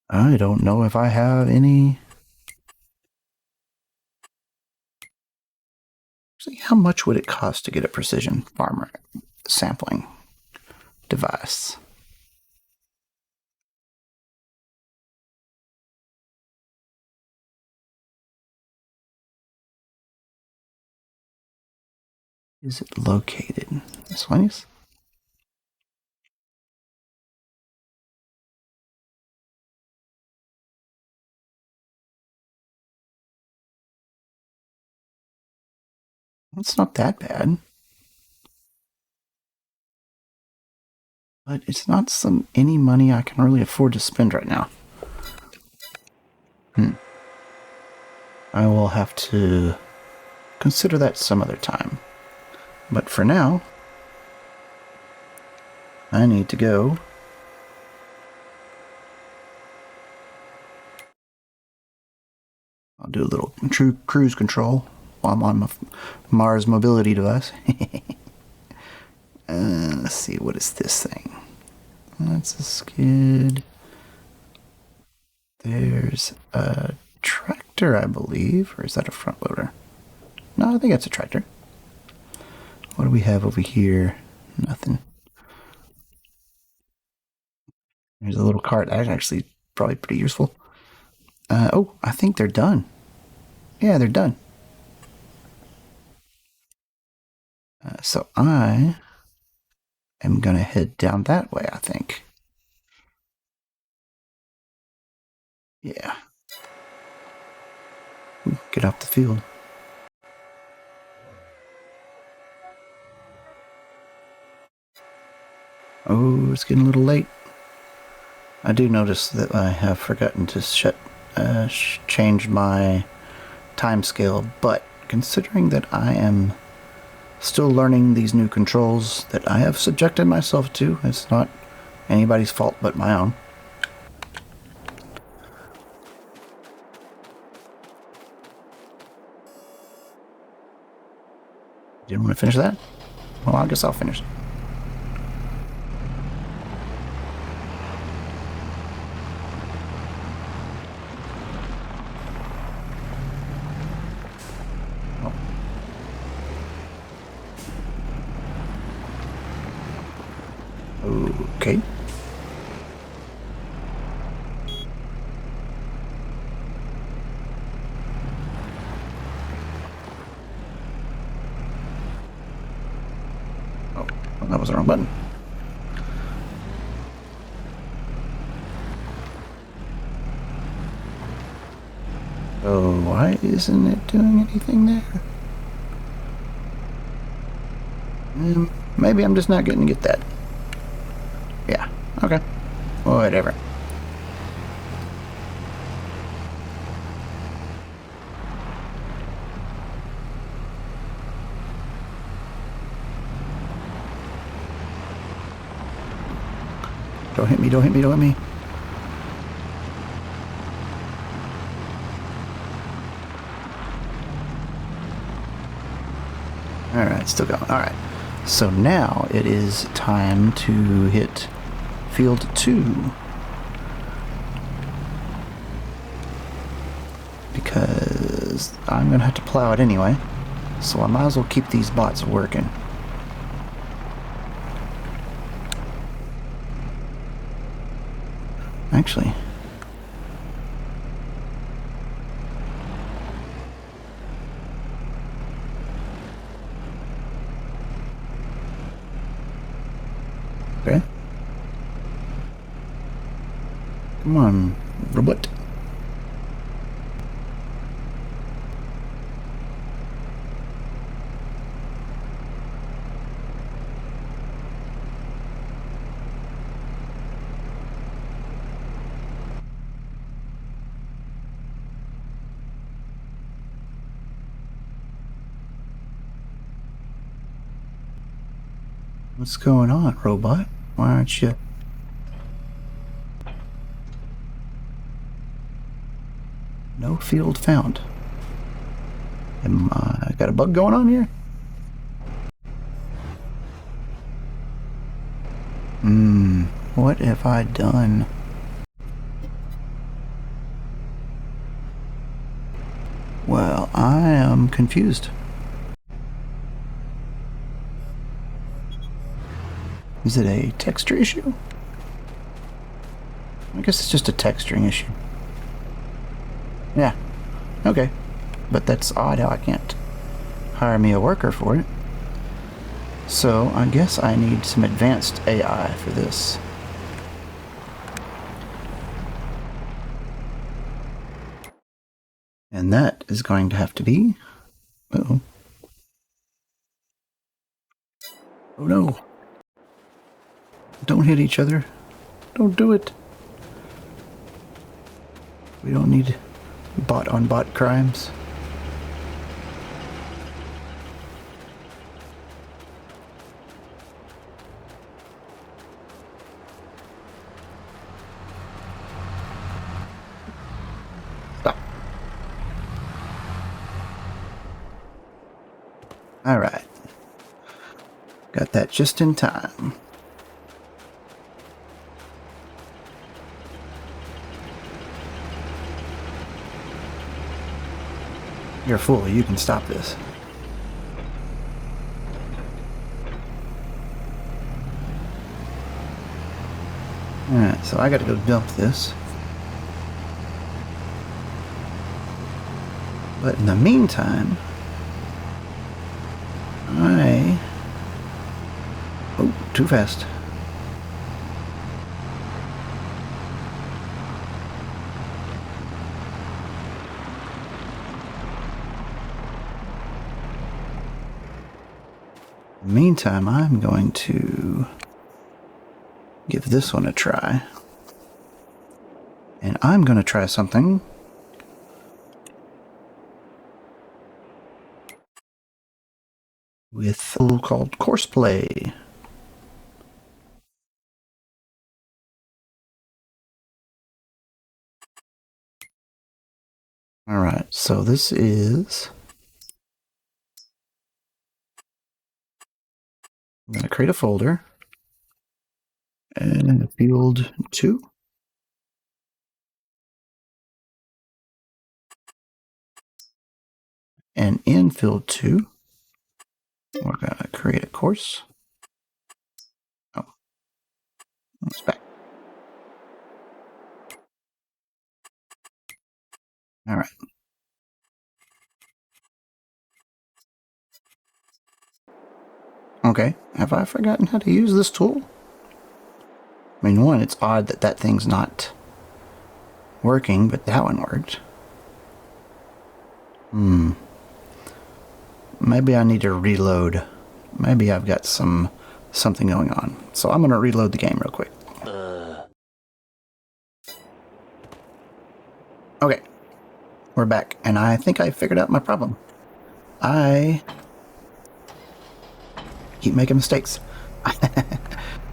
[SPEAKER 1] I don't know if I have any... See, how much would it cost to get a precision farmer sampling device? Is it located? Miscellaneous? It's not that bad. But it's not any money I can really afford to spend right now. I will have to consider that some other time. But for now, I need to go. I'll do a little true cruise control while I'm on my Mars mobility device. Let's see, what is this thing? That's a skid. There's a tractor, I believe, or is that a front loader? No, I think that's a tractor. What do we have over here? Nothing. There's a little cart. That's actually probably pretty useful. Oh, I think they're done. Yeah, they're done. So I am going to head down that way, I think. Yeah. Get off the field. Oh, it's getting a little late. I do notice that I have forgotten to change my time scale, but considering that I am still learning these new controls that I have subjected myself to, it's not anybody's fault but my own. Didn't want to finish that? Well, I guess I'll finish. Okay. Oh, well, that was the wrong button. Oh, why isn't it doing anything there? Maybe I'm just not getting to get that. Yeah, okay. Whatever. Don't hit me, don't hit me, don't hit me. Alright, still going. Alright. So now it is time to hit field 2. Because I'm going to have to plow it anyway. So I might as well keep these bots working. Actually, okay. Come on, robot. What's going on, robot? Why aren't you... No field found. Am I got a bug going on here? What have I done? Well, I am confused. Is it a texture issue? I guess it's just a texturing issue. Yeah, okay. But that's odd how I can't hire me a worker for it. So I guess I need some advanced AI for this. And that is going to have to be... Uh-oh. Oh no. Don't hit each other. Don't do it. We don't need bot-on-bot crimes. Alright. Got that just in time. You're a fool. You can stop this. Alright, so I gotta go dump this. But in the meantime, oh, too fast. In the meantime, I'm going to give this one a try. And I'm going to try something with a tool called Courseplay. Alright, so this is... I'm going to create a folder. And field 2. And in field 2, we're going to create a course. Oh, it's back. All right. Okay, have I forgotten how to use this tool? I mean, one, it's odd that that thing's not working, but that one worked. Maybe I need to reload. Maybe I've got something going on. So I'm going to reload the game real quick. Okay, we're back, and I think I figured out my problem. I keep making mistakes.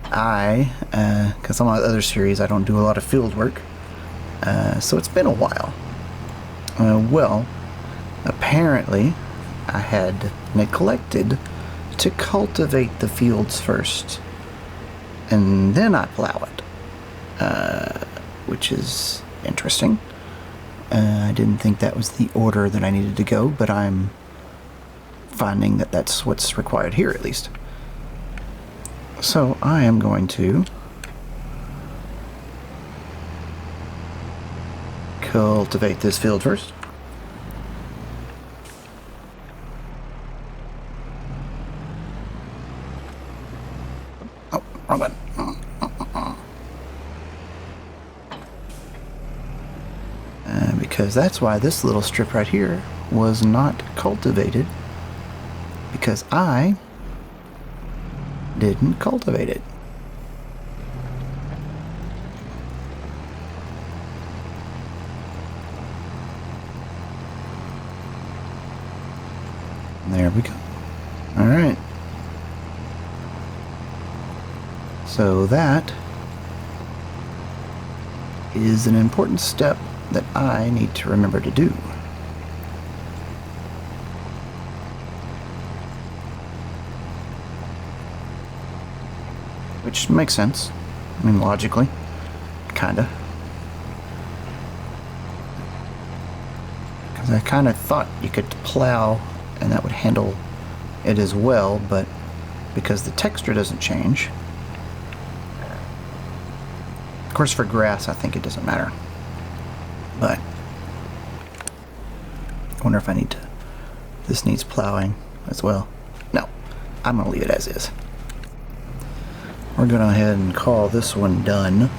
[SPEAKER 1] Because on my other series I don't do a lot of field work, so it's been a while. Well, apparently I had neglected to cultivate the fields first, and then I plow it, which is interesting. I didn't think that was the order that I needed to go, but I'm finding that that's what's required here, at least. So I am going to cultivate this field first. Oh, wrong button. Because that's why this little strip right here was not cultivated, because I didn't cultivate it. There we go. All right. So that is an important step that I need to remember to do. Which makes sense. I mean, logically. Kinda. Because I kind of thought you could plow and that would handle it as well, but because the texture doesn't change. Of course, for grass, I think it doesn't matter. But I wonder if I need to... This needs plowing as well. No, I'm going to leave it as is. We're going to go ahead and call this one done.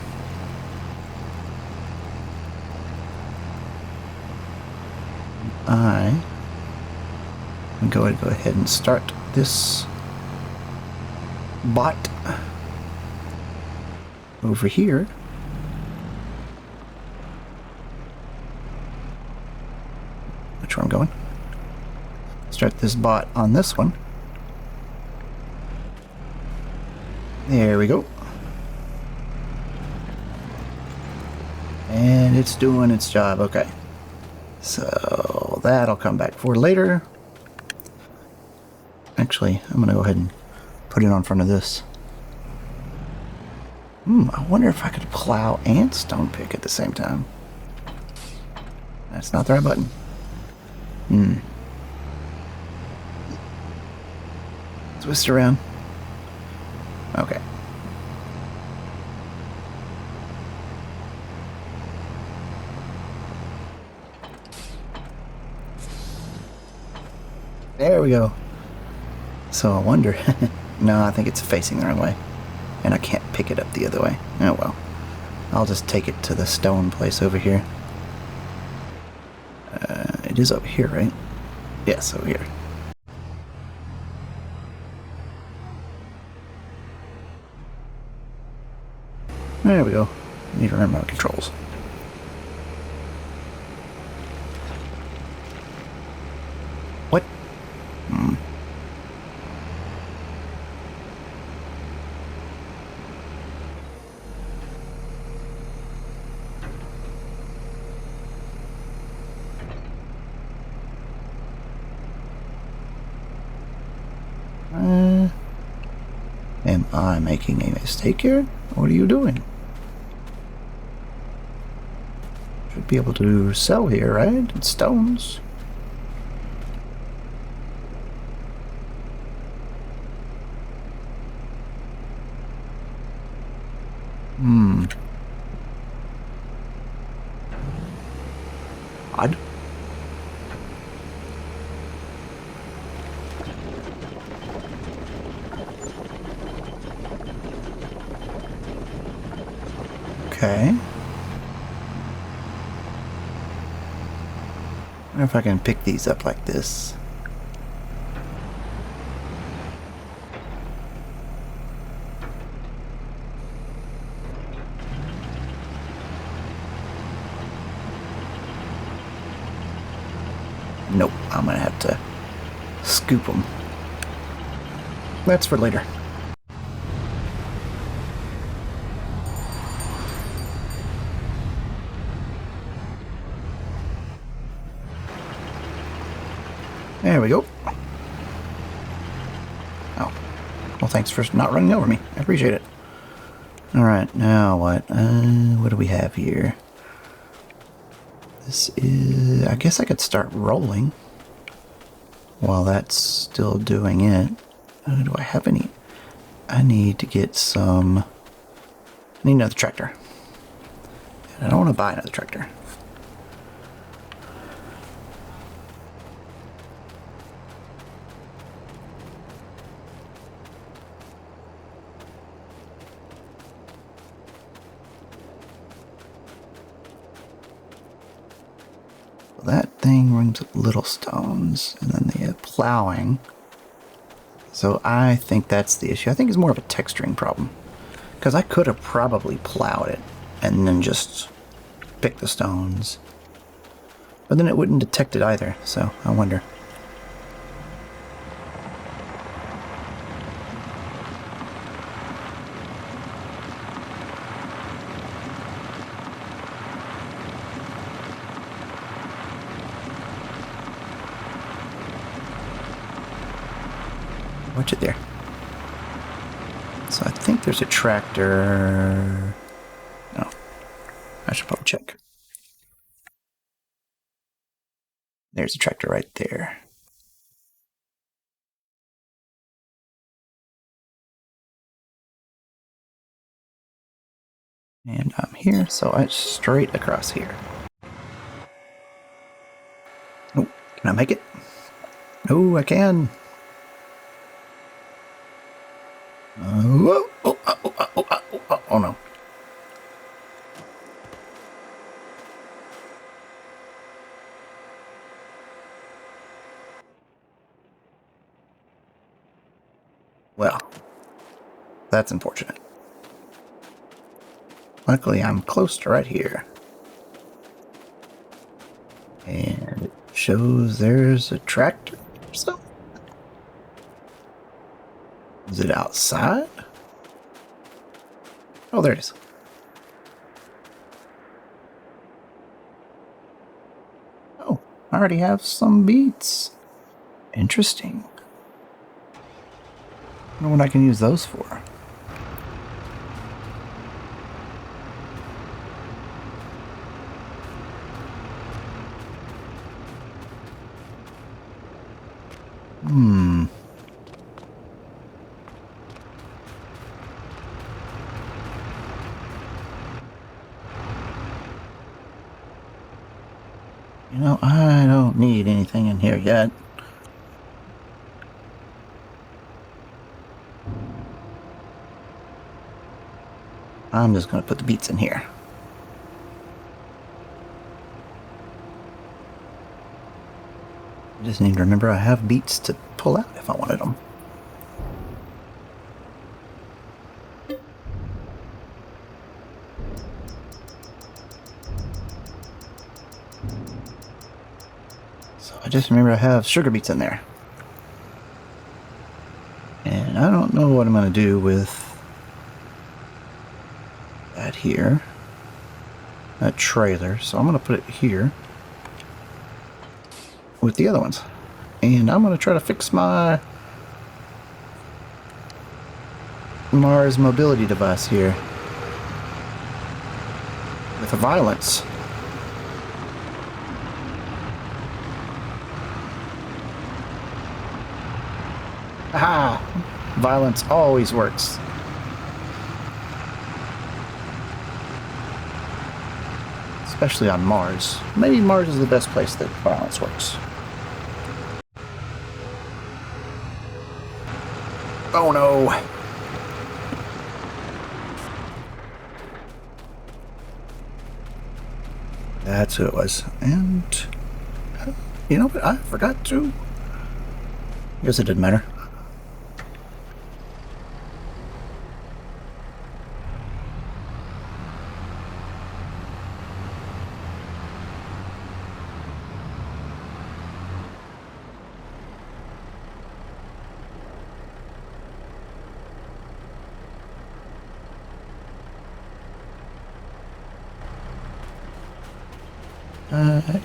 [SPEAKER 1] I'm going to go ahead and start this bot over here. Which way I'm going? Start this bot on this one. There we go. And it's doing its job. Okay. So that'll come back for later. Actually, I'm going to go ahead and put it on front of this. I wonder if I could plow and stone pick at the same time. That's not the right button. Twist around. Okay. There we go. So I wonder. No, I think it's facing the wrong way. And I can't pick it up the other way. Oh well. I'll just take it to the stone place over here. It is over here, right? Yes, over here. There we go. Need to remember my controls. What? Am I making a mistake here? What are you doing? Should be able to sell here, right? It's stones. Odd. Okay. I wonder if I can pick these up like this. Nope, I'm gonna have to scoop them. That's for later. There we go. Oh. Well, thanks for not running over me. I appreciate it. Alright, now what? What do we have here? This is... I guess I could start rolling while that's still doing it. Do I have any? I need to get some... I need another tractor. And I don't want to buy another tractor. That thing brings up little stones, and then they have plowing. So I think that's the issue. I think it's more of a texturing problem. Because I could have probably plowed it and then just picked the stones. But then it wouldn't detect it either, so I wonder. Watch it there. So I think there's a tractor. No, I should probably check. There's a tractor right there. And I'm here, so it's straight across here. Oh, can I make it? Oh, I can. Oh no. Well, that's unfortunate. Luckily, I'm close to right here. And it shows there's a tractor or something. Is it outside? Oh, there it is. Oh, I already have some beets. Interesting. wonder what I can use those for. You know, I don't need anything in here yet. I'm just going to put the beets in here. I just need to remember I have beets to pull out if I wanted them. So I just remember I have sugar beets in there. And I don't know what I'm going to do with that here. That trailer. So I'm going to put it here with the other ones. And I'm going to try to fix my Mars mobility device here with a violence. Aha! Violence always works. Especially on Mars. Maybe Mars is the best place that violence works. Oh no! That's who it was. And you know what? I forgot to. I guess it didn't matter.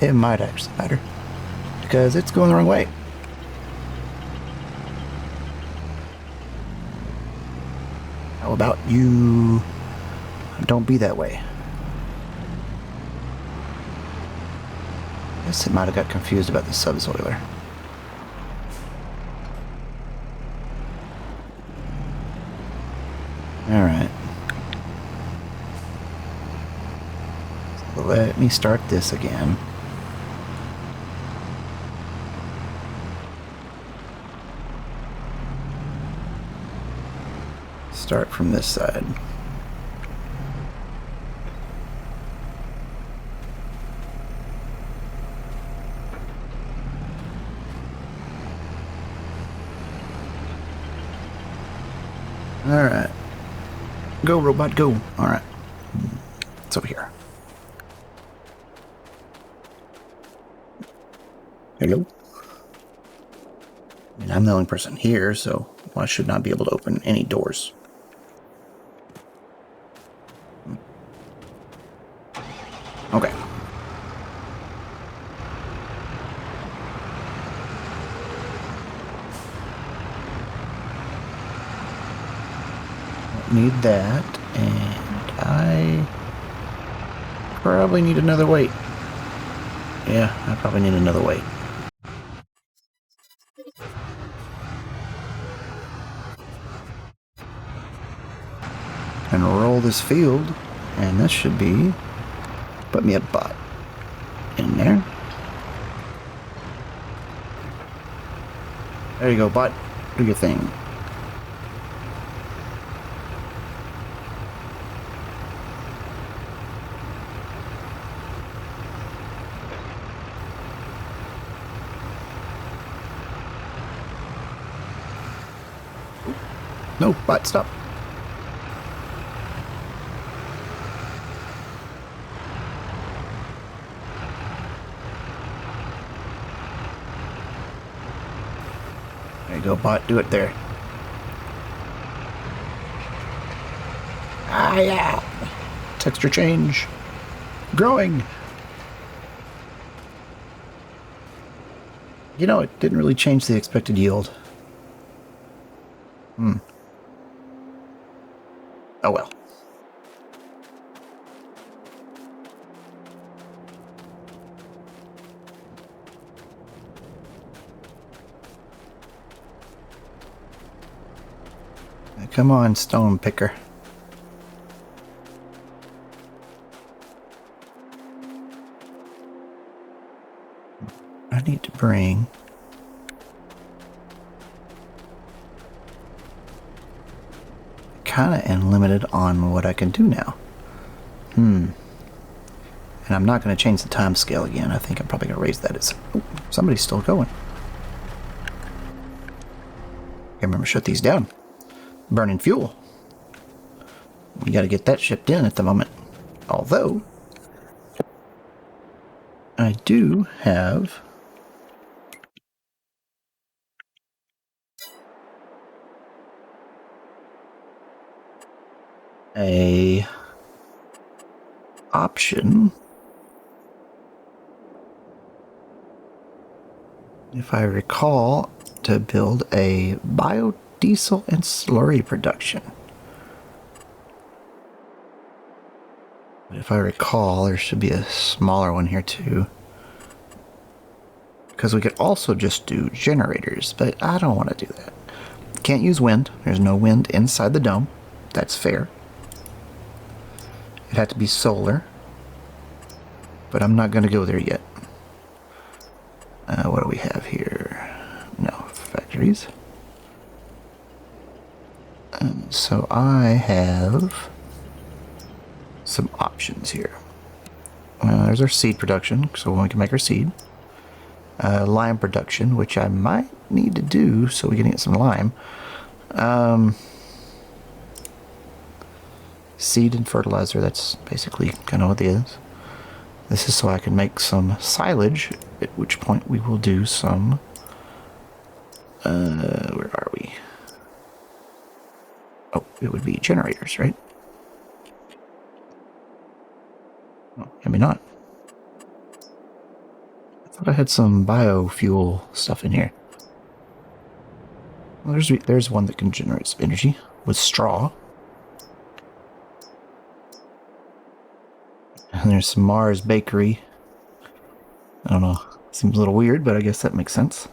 [SPEAKER 1] It might actually matter because it's going the wrong way. How about you don't be that way? I guess it might have got confused about the subsoiler. Alright. So let me start this again. Start from this side. Alright. Go, robot, go. Alright. It's over here. Hello? I mean, I'm the only person here, so I should not be able to open any doors. Okay. Need that, and I probably need another weight. Yeah, I probably need another weight. And roll this field, and this should be, put me a bot in there. There you go, bot. Do your thing. No, bot, stop. There you go, bot. Do it there. Ah, yeah. Texture change. Growing. You know, it didn't really change the expected yield. Oh well. Come on, StonePicker. I need to bring... kind of am limited on what I can do now. And I'm not going to change the time scale again. I think I'm probably going to raise that. Oh, somebody's still going. I remember shut these down. Burning fuel. We got to get that shipped in at the moment. Although, I do have a option, if I recall, to build a biodiesel and slurry production. If I recall, there should be a smaller one here too. Because we could also just do generators, but I don't want to do that. Can't use wind. There's no wind inside the dome. That's fair. It had to be solar. But I'm not going to go there yet. What do we have here? No, factories. So I have some options here. There's our seed production, so we can make our seed. Lime production, which I might need to do so we can get some lime. Seed and fertilizer, that's basically kind of what it is. This is so I can make some silage, at which point we will do some... where are we? Oh, it would be generators, right? Oh, maybe not. I thought I had some biofuel stuff in here. Well, there's one that can generate some energy with straw. And there's some Mars bakery. I don't know. Seems a little weird, but I guess that makes sense.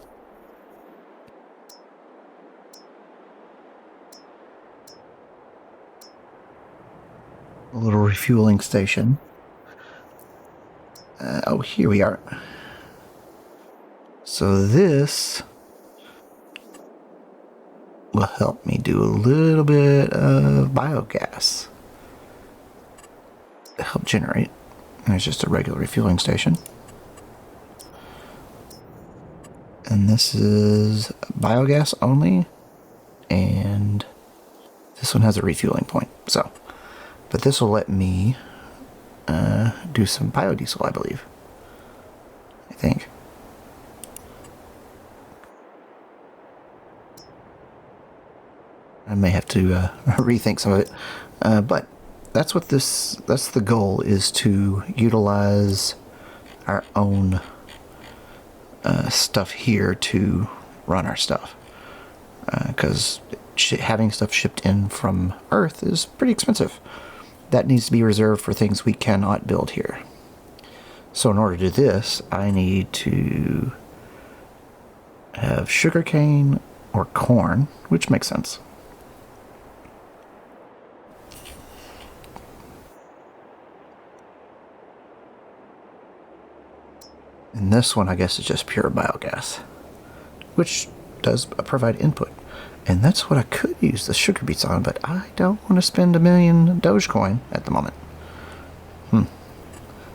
[SPEAKER 1] A little refueling station. Oh, here we are. So this will help me do a little bit of biogas to help generate. And there's just a regular refueling station. And this is biogas only. And this one has a refueling point. So, but this will let me do some biodiesel, I believe. I think. I may have to rethink some of it. But that's what that's the goal, is to utilize our own stuff here to run our stuff. Because having stuff shipped in from Earth is pretty expensive. That needs to be reserved for things we cannot build here. So in order to do this, I need to have sugarcane or corn, which makes sense. And this one, I guess, is just pure biogas, which does provide input. And that's what I could use the sugar beets on, but I don't want to spend $1 million Dogecoin at the moment.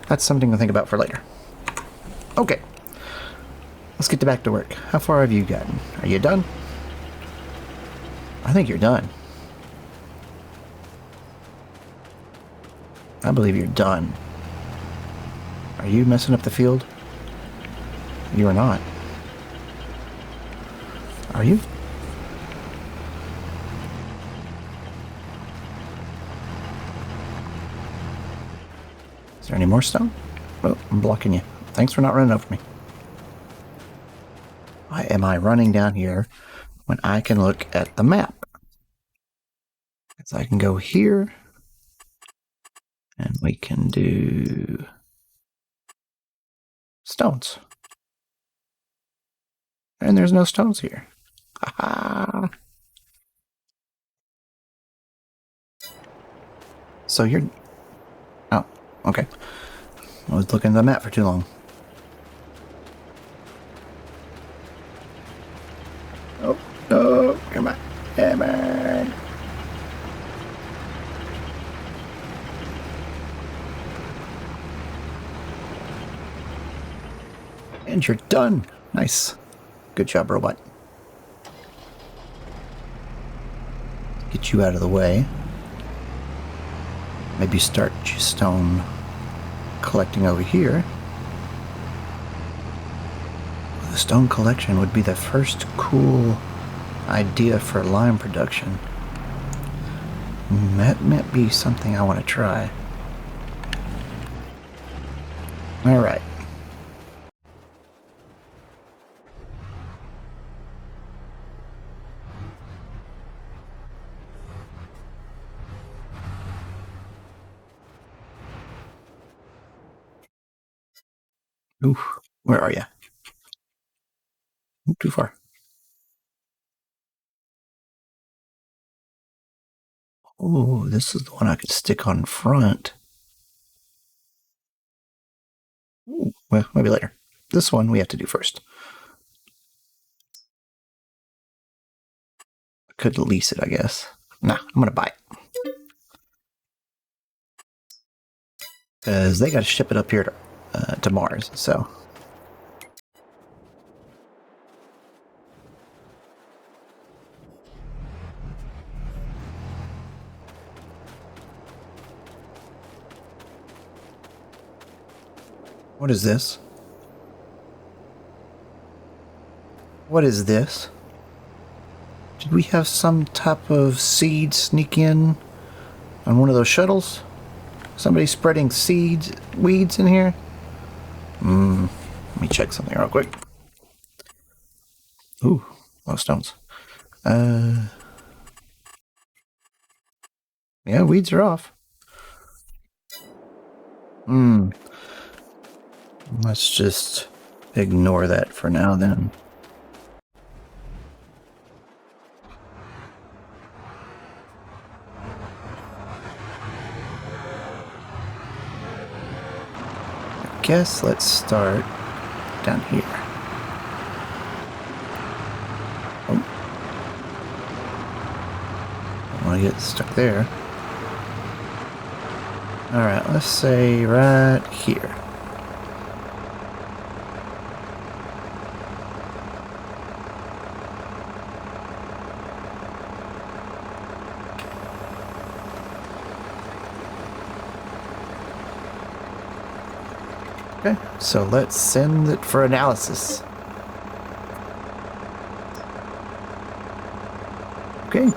[SPEAKER 1] That's something to think about for later. Okay. Let's get back to work. How far have you gotten? Are you done? I think you're done. I believe you're done. Are you messing up the field? You are not. Are you? Is there any more stone? Oh, I'm blocking you. Thanks for not running over me. Why am I running down here when I can look at the map? So I can go here, and we can do stones. And there's no stones here. Ha-ha. So you're... Oh, okay. I was looking at the map for too long. Oh, no, come on. Hammer. And you're done. Nice. Good job, robot. Get you out of the way. Maybe start stone collecting over here. The stone collection would be the first cool idea for lime production. That might be something I want to try. Alright. Oof, where are you? Too far. Oh, this is the one I could stick on front. Ooh, well, maybe later. This one we have to do first. I could lease it, I guess. Nah, I'm gonna buy it. Because they gotta ship it up here to Mars, so... What is this? What is this? Did we have some type of seed sneak in on one of those shuttles? Somebody spreading seeds, weeds in here? Let me check something real quick. Ooh, a lot of stones. Yeah, weeds are off. Let's just ignore that for now then. I guess let's start down here. Oh. Don't want to get stuck there. Alright, let's say right here. Okay, so let's send it for analysis. Okay.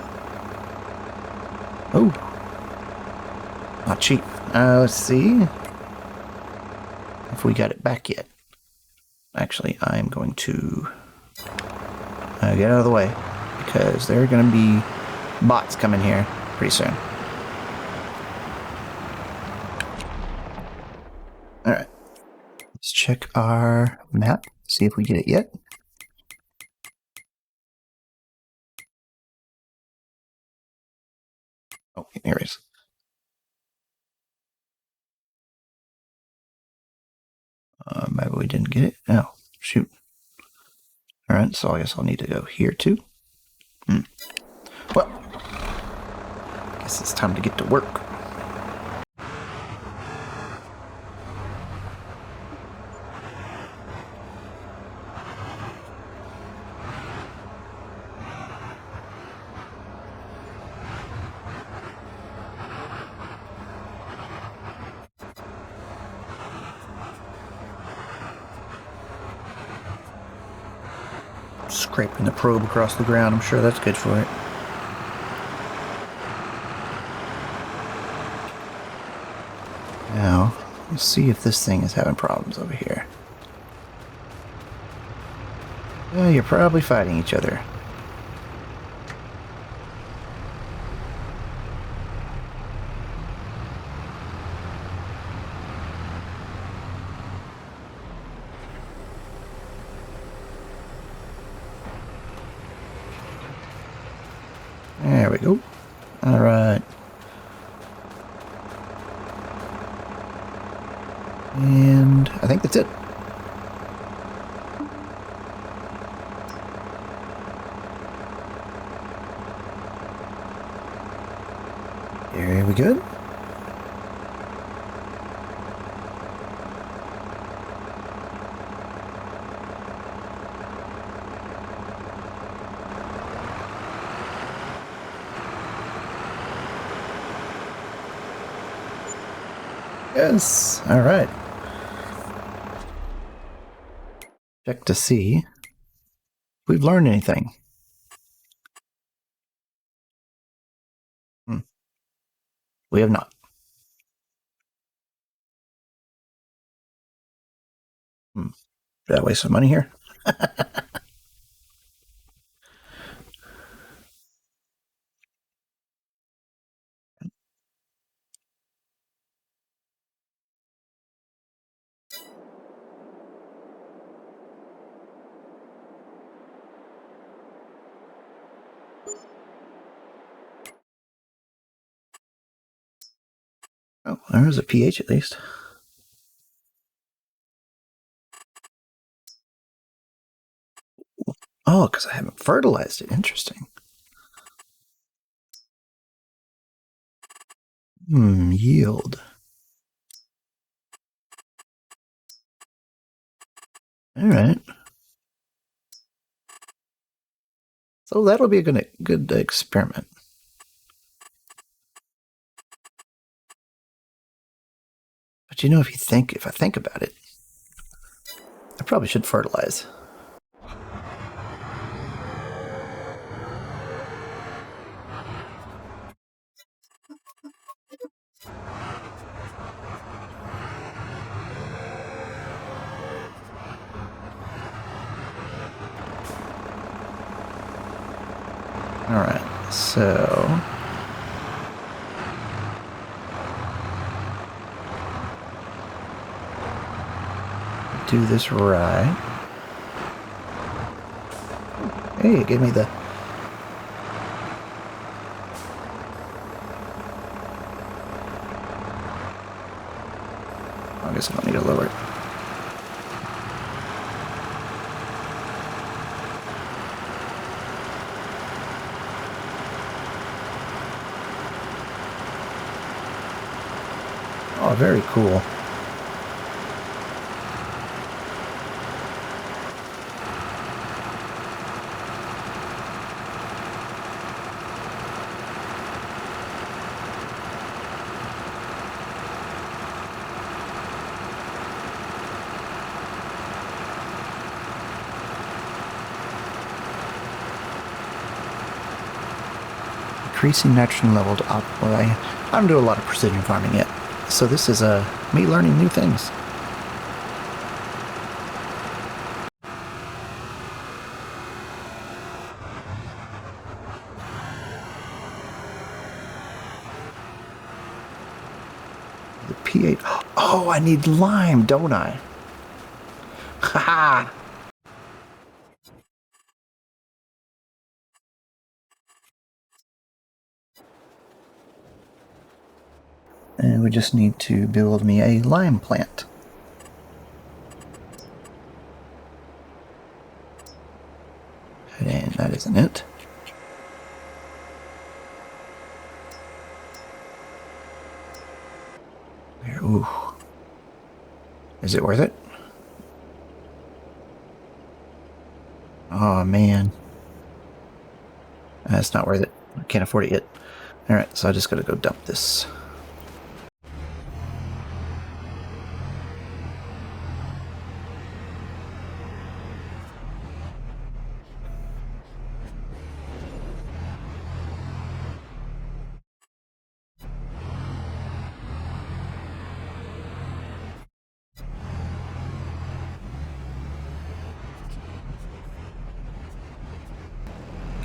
[SPEAKER 1] Oh. Not cheap. Let's see if we got it back yet. Actually, I'm going to get out of the way because there are going to be bots coming here pretty soon. Alright. Let's check our map, see if we get it yet. Oh, here it is. Maybe we didn't get it. Oh, shoot. Alright, so I guess I'll need to go here too. Well, I guess it's time to get to work. Scraping the probe across the ground, I'm sure that's good for it. Now, let's see if this thing is having problems over here. Yeah, you're probably fighting each other. we go. All right. And I think that's it. Very we good. Yes. All right. Check to see if we've learned anything. We have not. Did I waste some money here? Oh, there's a pH at least. Oh, because I haven't fertilized it. Interesting. Yield. All right. So that'll be a good experiment. But you know, if I think about it, I probably should fertilize. All right, so do this right. Hey, it gave me the... I guess I don't need to lower it. Oh, very cool. Increasing nitrogen level to optimal. I don't do a lot of precision farming yet, so this is me learning new things. The pH. Oh, I need lime, don't I? Haha. And we just need to build me a lime plant. And that isn't it. There, ooh. Is it worth it? Oh man. That's not worth it. I can't afford it yet. Alright, so I just gotta go dump this.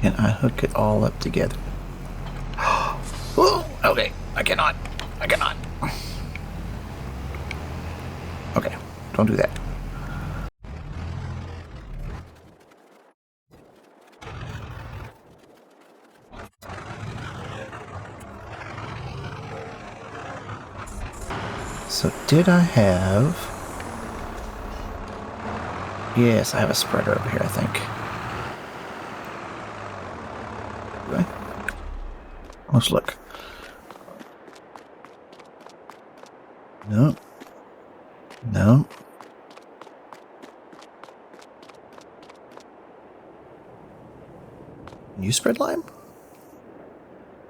[SPEAKER 1] Can I hook it all up together? Oh, okay, I cannot. Okay, don't do that. did I have... Yes, I have a spreader over here, I think. Do I? Let's look. No. No. Can you spread lime?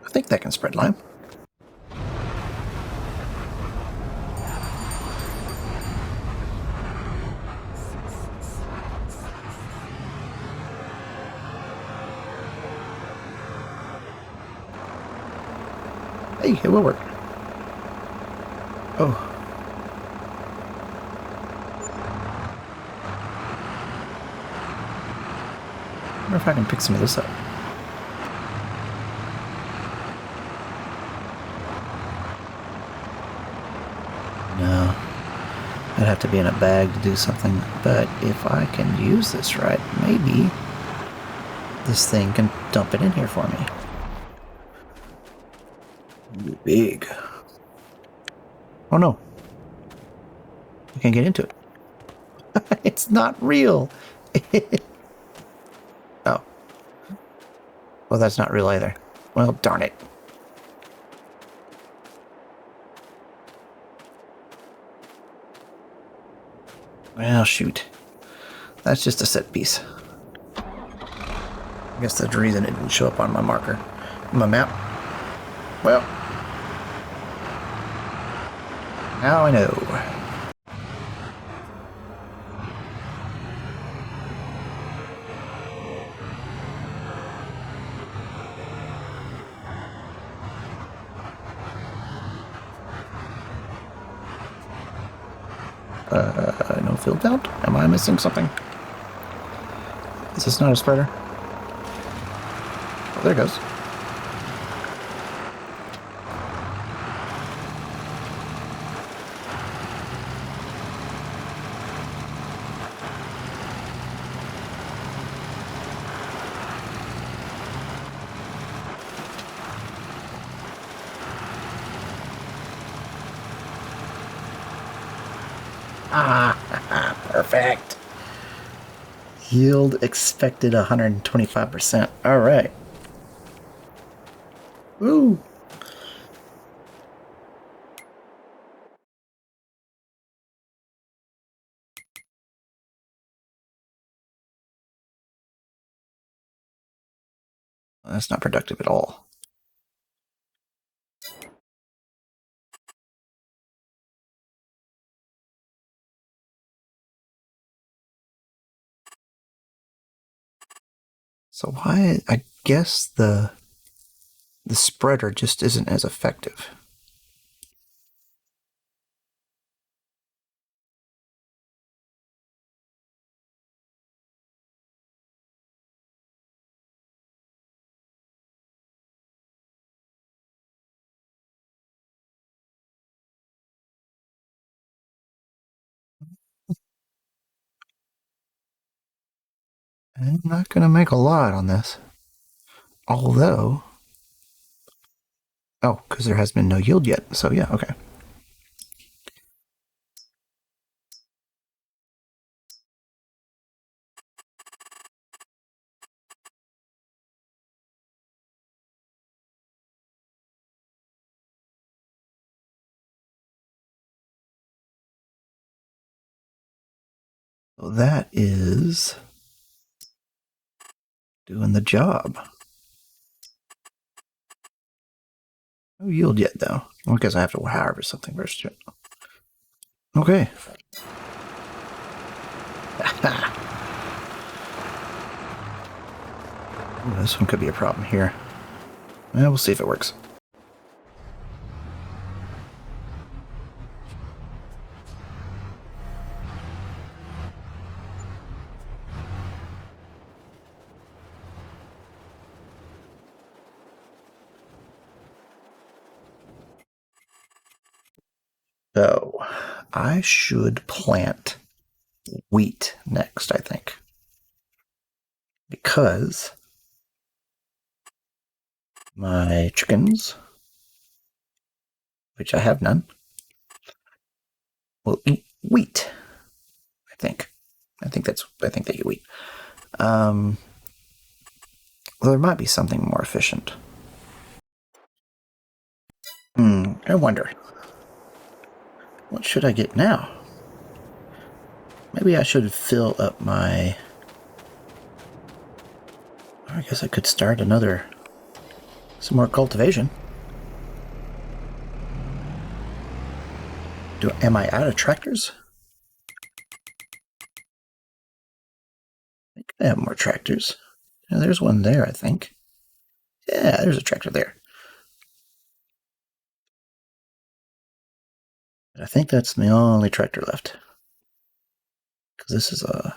[SPEAKER 1] I think that can spread lime. Hey, it will work. Oh. I wonder if I can pick some of this up. No. I'd have to be in a bag to do something. But if I can use this right, maybe this thing can dump it in here for me. Big. Oh no. I can't get into it. It's not real. Oh. Well, that's not real either. Well, darn it. Well, shoot. That's just a set piece. I guess that's the reason it didn't show up on my marker. My map. Well. Now I know. No field count? Am I missing something? Is this not a spreader? Oh, there it goes. Ah, perfect. Yield expected 125%. All right. Woo. That's not productive at all. So why? I guess the spreader just isn't as effective. I'm not going to make a lot on this. Although... Oh, because there has been no yield yet. So yeah, okay. So that is doing the job. No yield yet, though. I guess I have to harvest something first. Okay. Ooh, this one could be a problem here. Well, we'll see if it works. So, I should plant wheat next, I think. Because my chickens, which I have none, will eat wheat. I think they eat wheat. Well, there might be something more efficient. I wonder. What should I get now? Maybe I should fill up my... I guess I could start some more cultivation. Am I out of tractors? I think I have more tractors. Yeah, there's one there, I think. Yeah, there's a tractor there. I think that's the only tractor left. Because this is a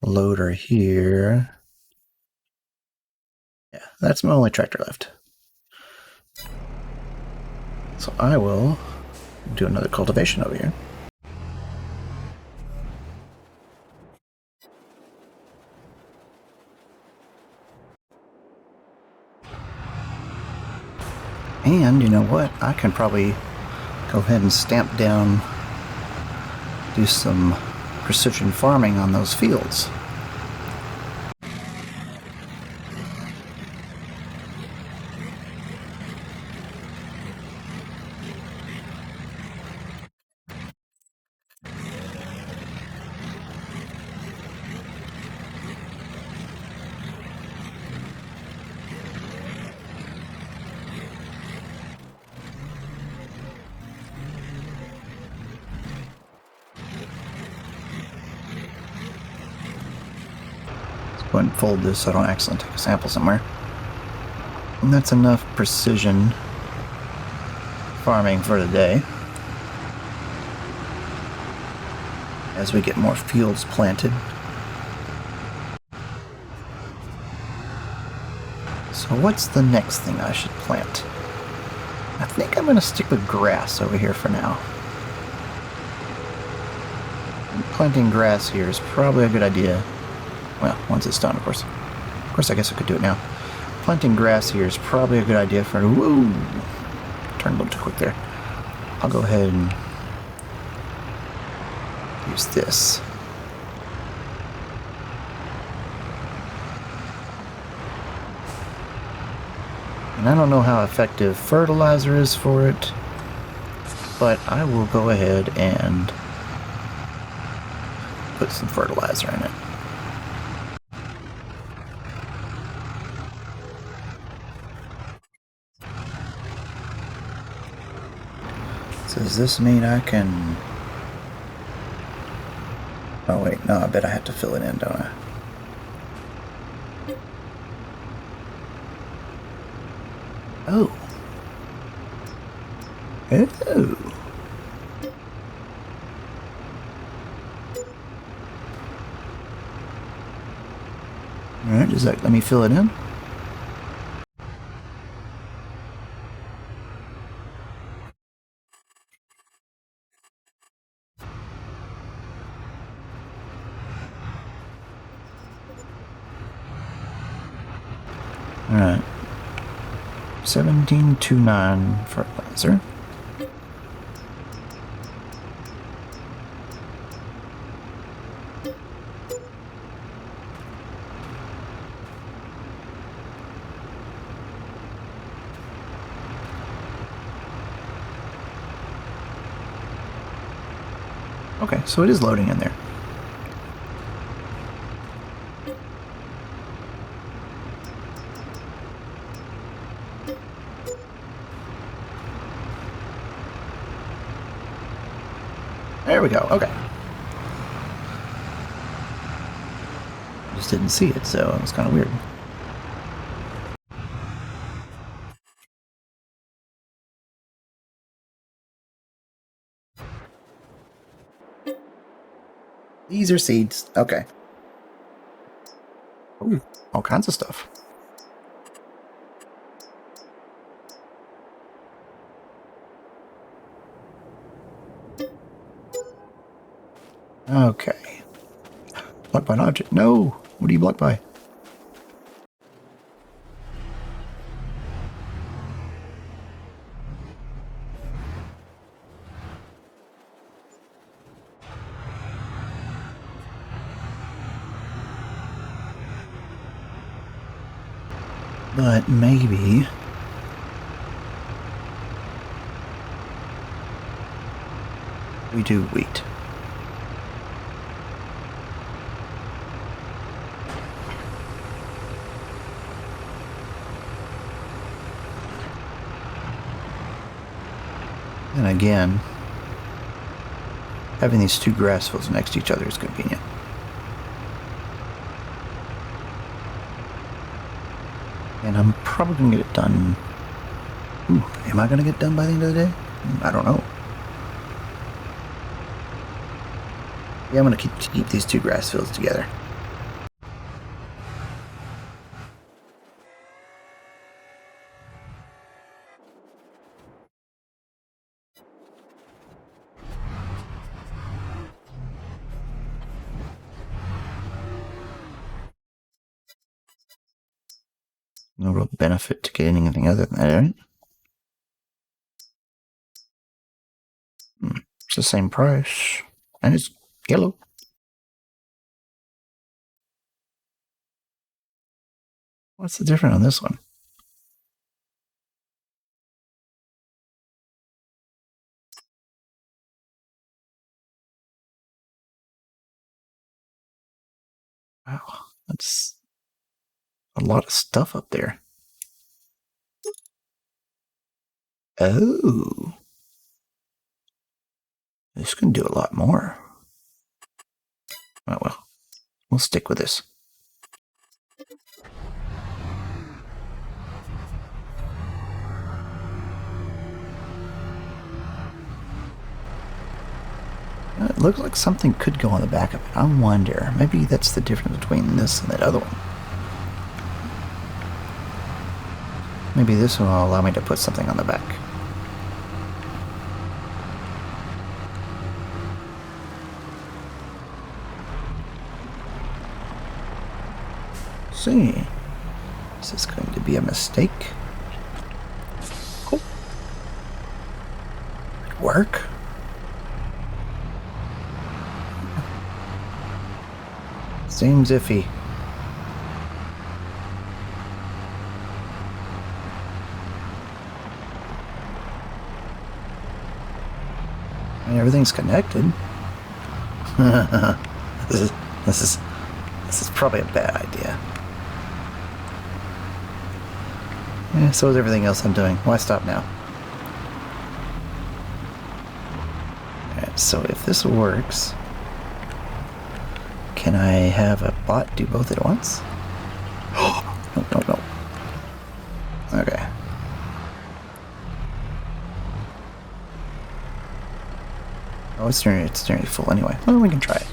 [SPEAKER 1] loader here. Yeah, that's my only tractor left. So I will do another cultivation over here. And you know what? I can probably go ahead and stamp down, do some precision farming on those fields. Go ahead and fold this so I don't accidentally take a sample somewhere. And that's enough precision farming for today. As we get more fields planted. So what's the next thing I should plant? I think I'm going to stick with grass over here for now. Planting grass here is probably a good idea. Well, once it's done, of course. Of course, I guess I could do it now. Planting grass here is probably a good idea for... Whoa! Turned a little too quick there. I'll go ahead and use this. And I don't know how effective fertilizer is for it, but I will go ahead and put some fertilizer in it. So does this mean I can... Oh wait, no, I bet I have to fill it in, don't I? Oh. Oh. Alright, does that let me fill it in? Alright. 1729 fertilizer. Okay, so it is loading in there. There we go, okay. Just didn't see it, so it was kind of weird. These are seeds, okay. Ooh, all kinds of stuff. Okay. Blocked by an object. No! What are you blocked by? But maybe we do wheat. And again, having these two grass fields next to each other is convenient. And I'm probably going to get it done. Ooh, am I going to get done by the end of the day? I don't know. Yeah, I'm going to keep these two grass fields together. No real benefit to getting anything other than that, right? It's the same price. And it's yellow. What's the difference on this one? Wow, that's a lot of stuff up there. Oh. This can do a lot more. Oh well, we'll stick with this. It looks like something could go on the back of it. I wonder. Maybe that's the difference between this and that other one. Maybe this one will allow me to put something on the back. See. Is this going to be a mistake? Cool. It'd work. Seems iffy. I mean, everything's connected. This is probably a bad idea. Yeah, so is everything else I'm doing. Why stop now? Alright, so if this works, can I have a bot do both at once? No. Okay. Oh, it's nearly full anyway. Well, we can try it.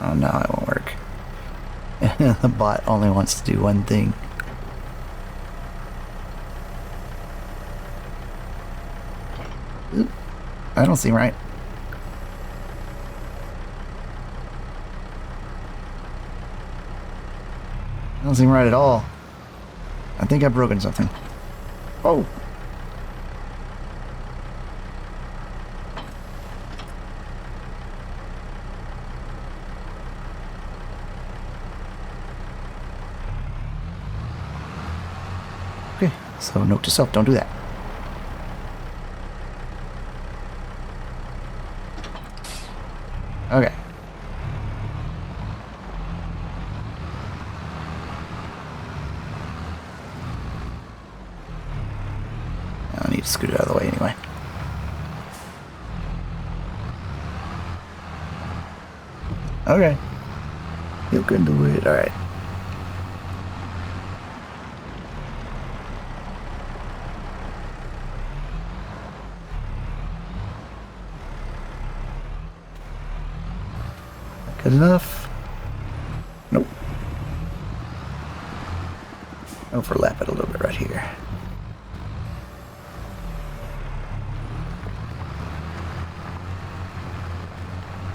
[SPEAKER 1] Oh, no, it won't work. The bot only wants to do one thing. Oop, I don't seem right. I don't seem right at all. I think I've broken something. Oh! Okay, so note to self, don't do that. Okay. I need to scoot it out of the way anyway. Okay. You can do it, alright. Good enough? Nope. Overlap it a little bit right here.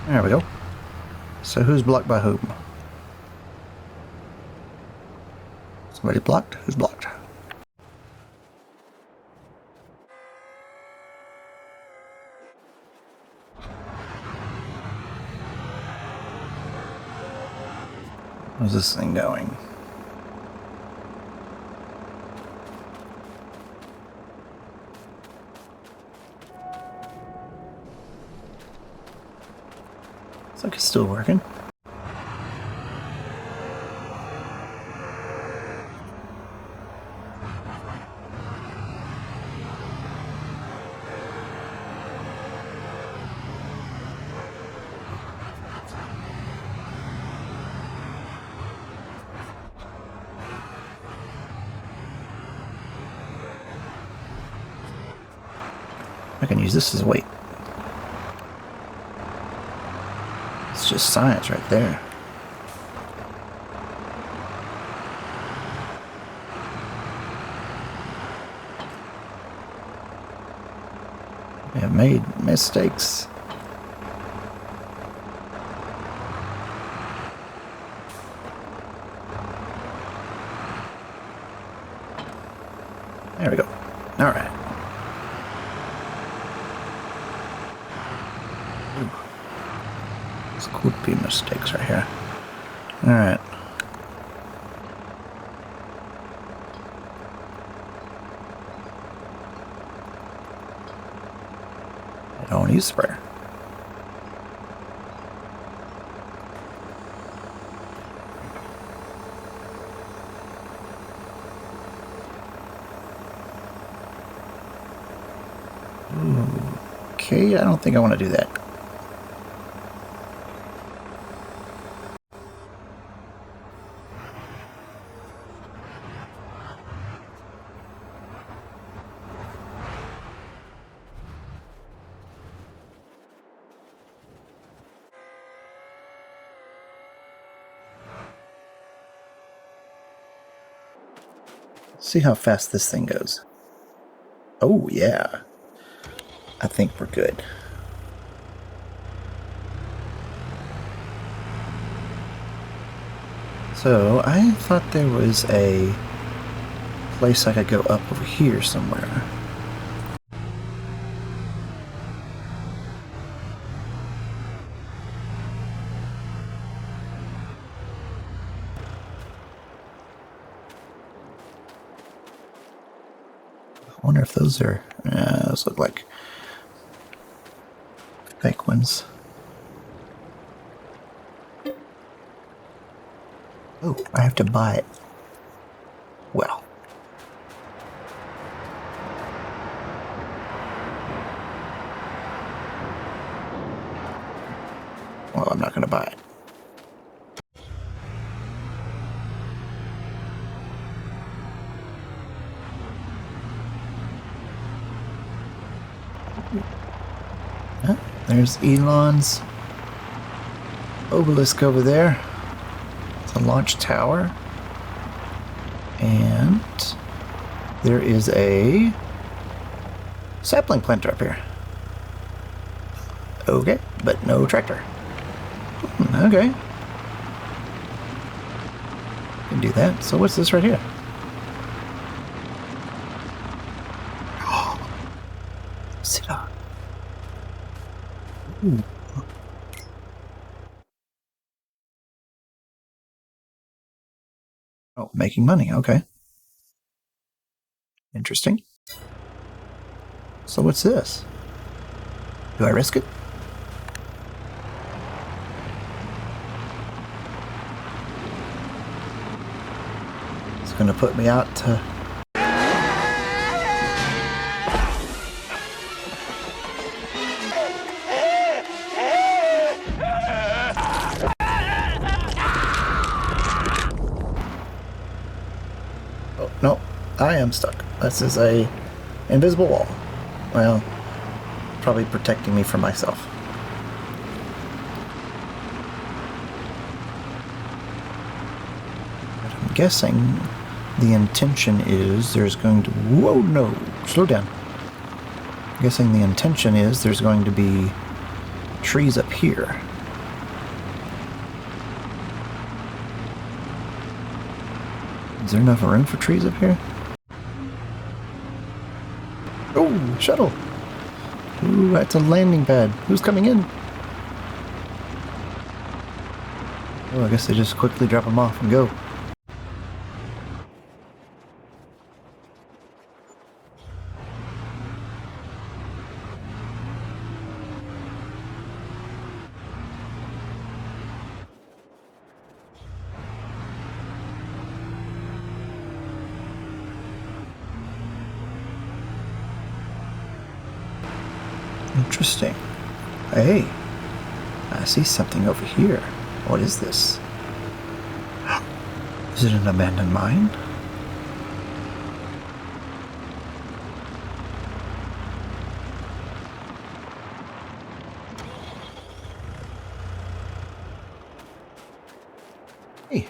[SPEAKER 1] There we go. So who's blocked by whom? Somebody blocked? Who's blocked? How's this thing going? Looks like it's still working. I can use this as a weight. It's just science right there. I have made mistakes. There we go. All right. This could be mistakes right here. All right. I don't use sprayer. Okay, I don't think I want to do that. See how fast this thing goes. Oh, yeah. I think we're good. So, I thought there was a place I could go up over here somewhere. I wonder if those are... those look like fake ones. Oh, I have to buy it. Well. Well, I'm not going to buy it. Huh? There's Elon's obelisk over there. It's a launch tower. And there is a sapling planter up here. Okay, but no tractor. Okay. Can do that. So what's this right here? Sit down. Ooh. Oh, making money. Okay. Interesting. So what's this? Do I risk it? It's going to put me out to... Oh, no. I am stuck. This is a invisible wall. Well, probably protecting me from myself. But I'm guessing the intention is there's going to... Whoa, no. Slow down. I'm guessing the intention is there's going to be trees up here. Is there enough room for trees up here? Oh, shuttle. Ooh, that's a landing pad. Who's coming in? Oh, I guess they just quickly drop them off and go. Interesting. Hey, I see something over here. What is this? Is it an abandoned mine? Hey.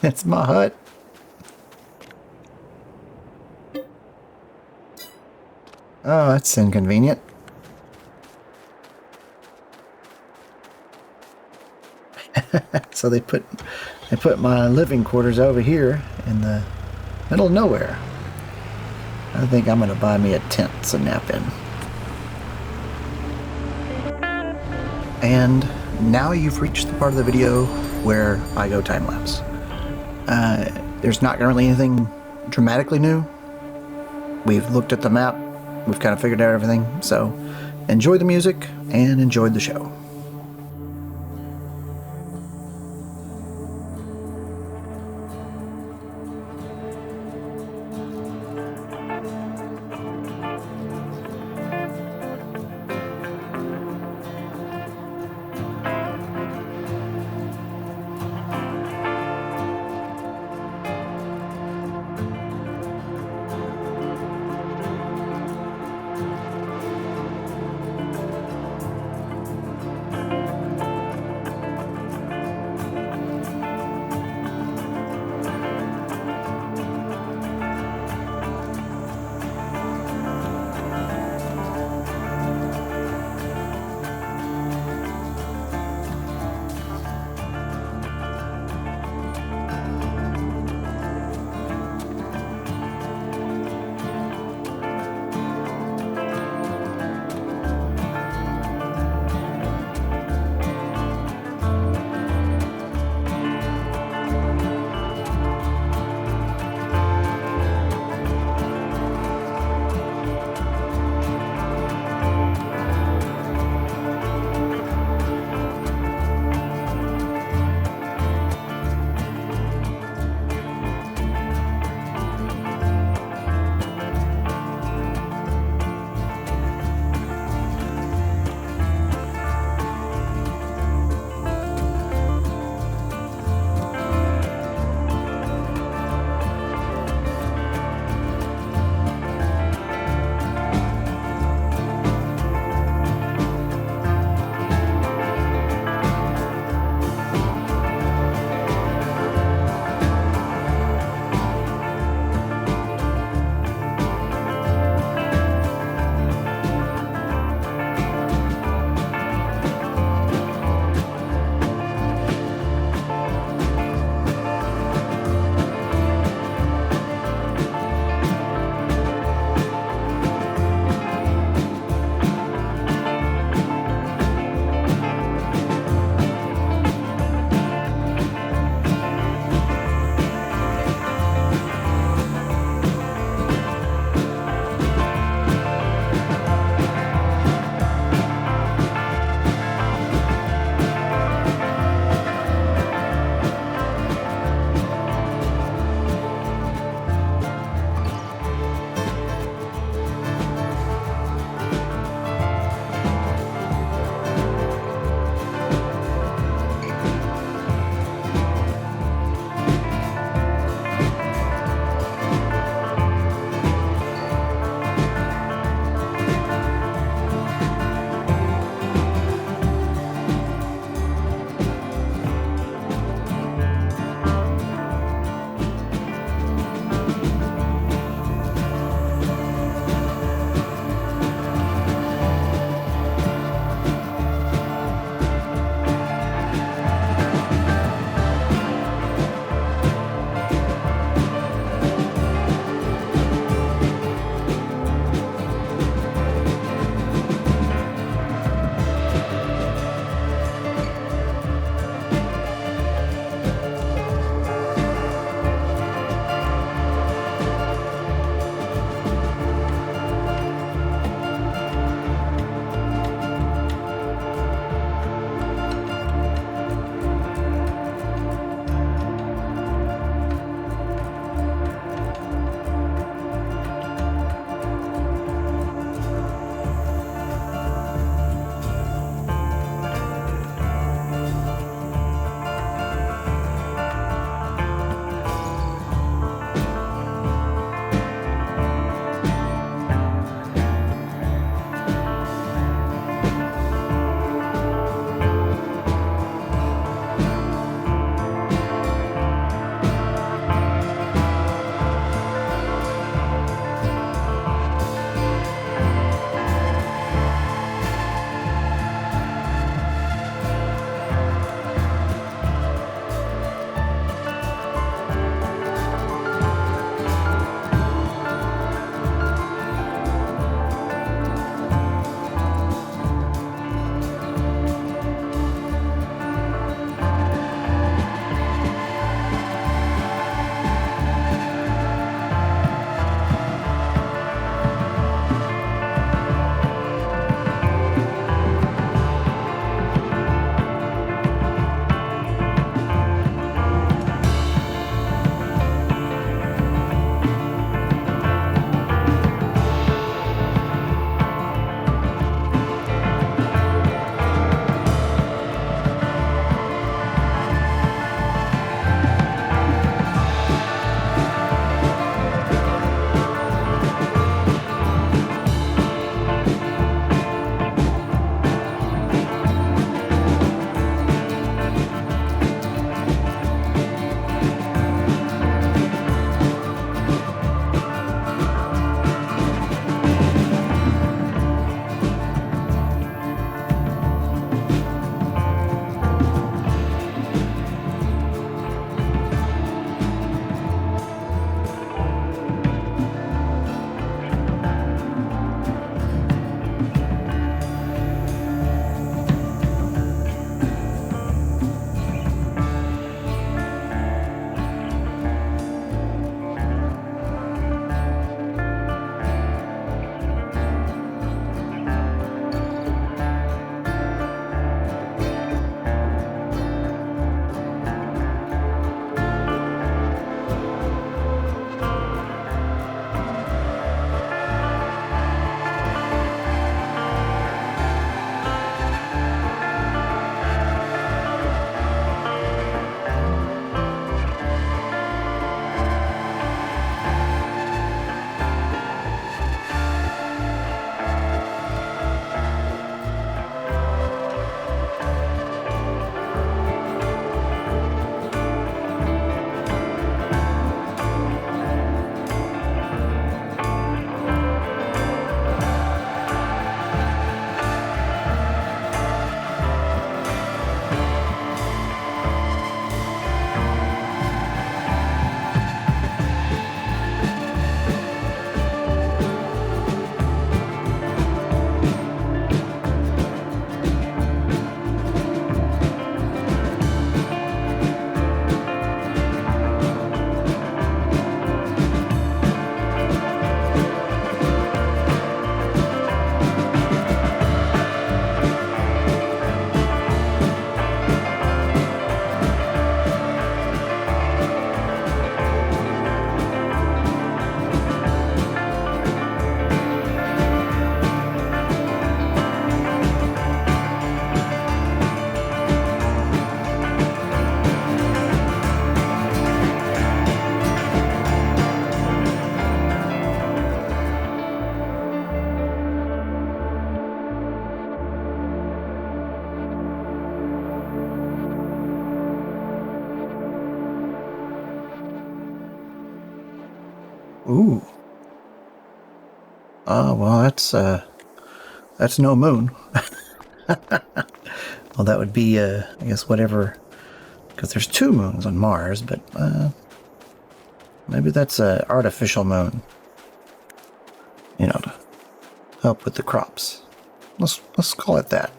[SPEAKER 1] It's my hut. Oh, that's inconvenient. So they put my living quarters over here in the middle of nowhere. I think I'm gonna buy me a tent to nap in. And now you've reached the part of the video where I go time lapse. There's not really anything dramatically new. We've looked at the map. We've kind of figured out everything. So enjoy the music and enjoy the show. Ooh. Oh, well, that's no moon. Well, that would be, I guess, whatever, because there's 2 moons on Mars, but maybe that's an artificial moon, you know, to help with the crops. Let's call it that.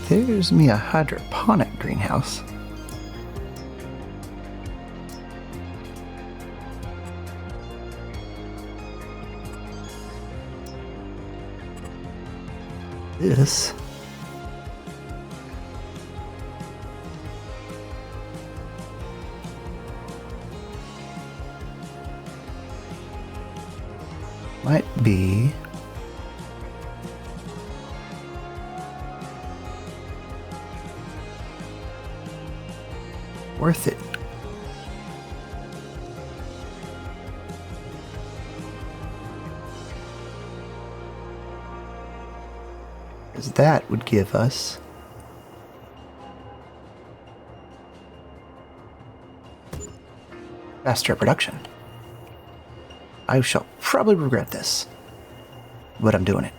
[SPEAKER 1] There's me a hydroponic greenhouse. This might be worth it. Because that would give us faster production. I shall probably regret this, but I'm doing it.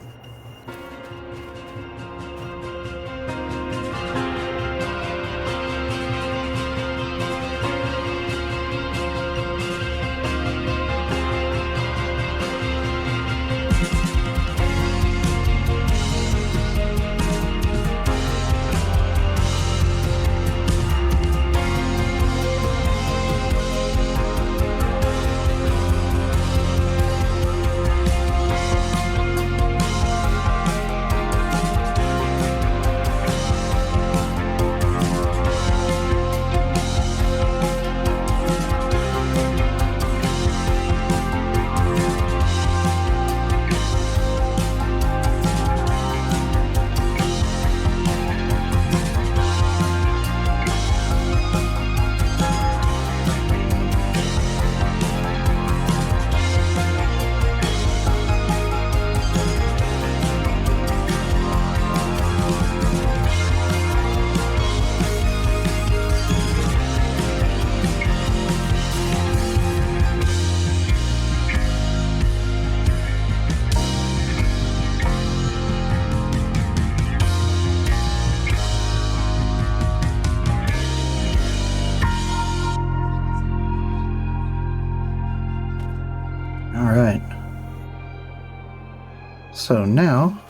[SPEAKER 1] So now,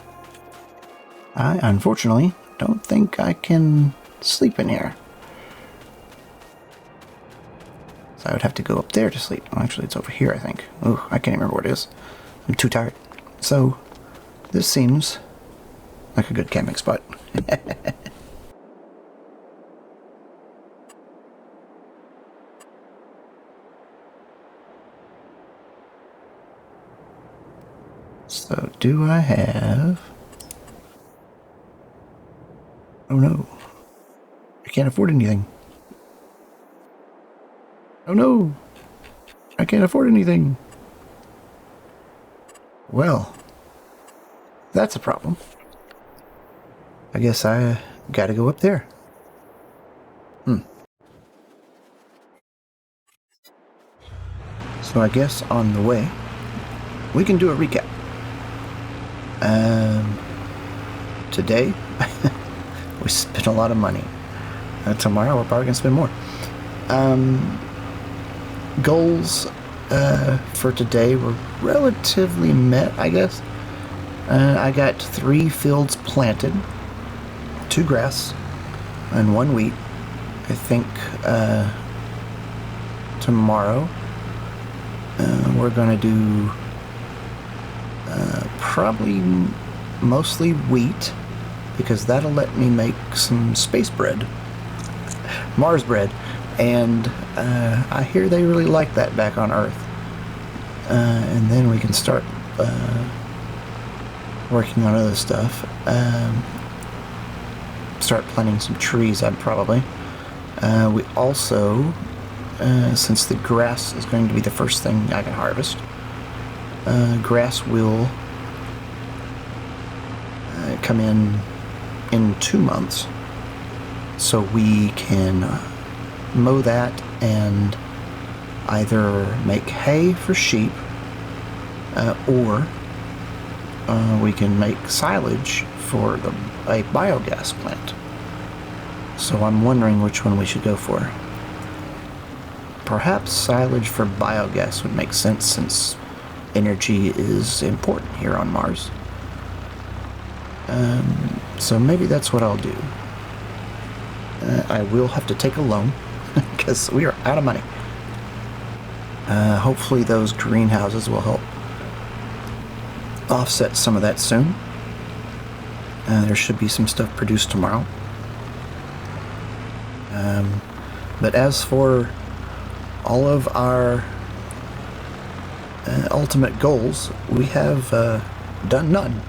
[SPEAKER 1] I unfortunately don't think I can sleep in here. So I would have to go up there to sleep. Oh, actually, it's over here, I think. Oh, I can't even remember what it is. I'm too tired. So, this seems like a good camping spot. So, do I have... Oh no. I can't afford anything. Oh no! I can't afford anything. Well, that's a problem. I guess I gotta go up there. So I guess on the way, we can do a recap. Today, we spent a lot of money. Tomorrow, we're probably gonna spend more. Goals for today were relatively met, I guess. I got 3 fields planted, 2 grass, and 1 wheat. I think tomorrow we're going to do probably mostly wheat, because that'll let me make some space bread, Mars bread, and I hear they really like that back on Earth. And then we can start working on other stuff. Start planting some trees, I'd probably. We also, since the grass is going to be the first thing I can harvest, grass will come in 2 months, so we can mow that and either make hay for sheep, or we can make silage for a biogas plant. So I'm wondering which one we should go for. Perhaps silage for biogas would make sense, since energy is important here on Mars. So maybe that's what I'll do. I will have to take a loan because we are out of money. Hopefully those greenhouses will help offset some of that soon. There should be some stuff produced tomorrow. But as for all of our ultimate goals, we have done none.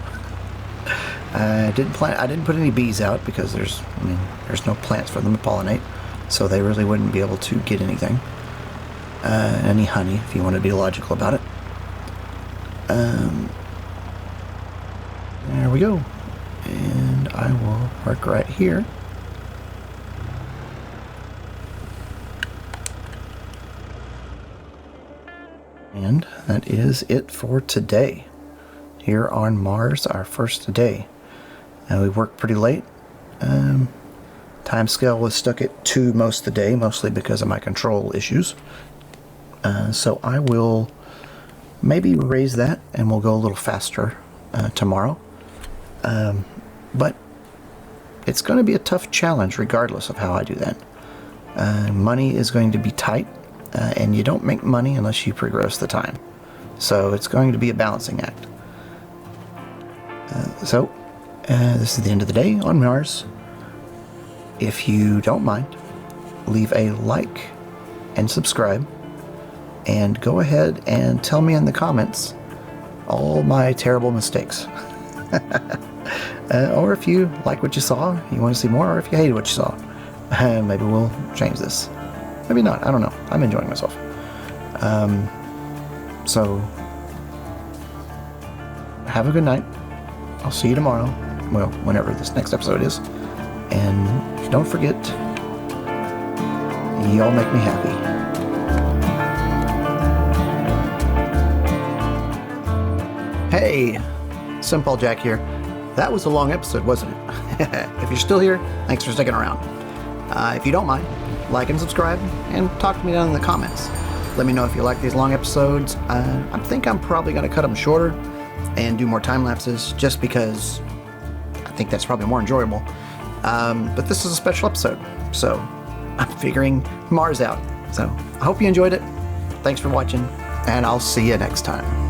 [SPEAKER 1] I didn't put any bees out because there's no plants for them to pollinate, so they really wouldn't be able to get anything. Any honey, if you want to be logical about it. There we go. And I will mark right here. And that is it for today. Here on Mars, our first day. We worked pretty late. Time scale was stuck at 2 most of the day, mostly because of my control issues. So I will maybe raise that and we'll go a little faster tomorrow. But it's going to be a tough challenge regardless of how I do that. Money is going to be tight, and you don't make money unless you progress the time. So it's going to be a balancing act. So this is the end of the day on Mars. If you don't mind, leave a like and subscribe, and go ahead and tell me in the comments all my terrible mistakes. Or if you like what you saw, you want to see more, or if you hated what you saw, maybe we'll change this. Maybe not, I don't know. I'm enjoying myself. So have a good night. I'll see you tomorrow. Well, whenever this next episode is. And don't forget, y'all make me happy. Hey, Simple Jack here. That was a long episode, wasn't it? If you're still here, thanks for sticking around. If you don't mind, like and subscribe, and talk to me down in the comments. Let me know if you like these long episodes. I think I'm probably going to cut them shorter and do more time lapses, just because I think that's probably more enjoyable. But this is a special episode, so I'm figuring Mars out. So I hope you enjoyed it. Thanks for watching, and I'll see you next time.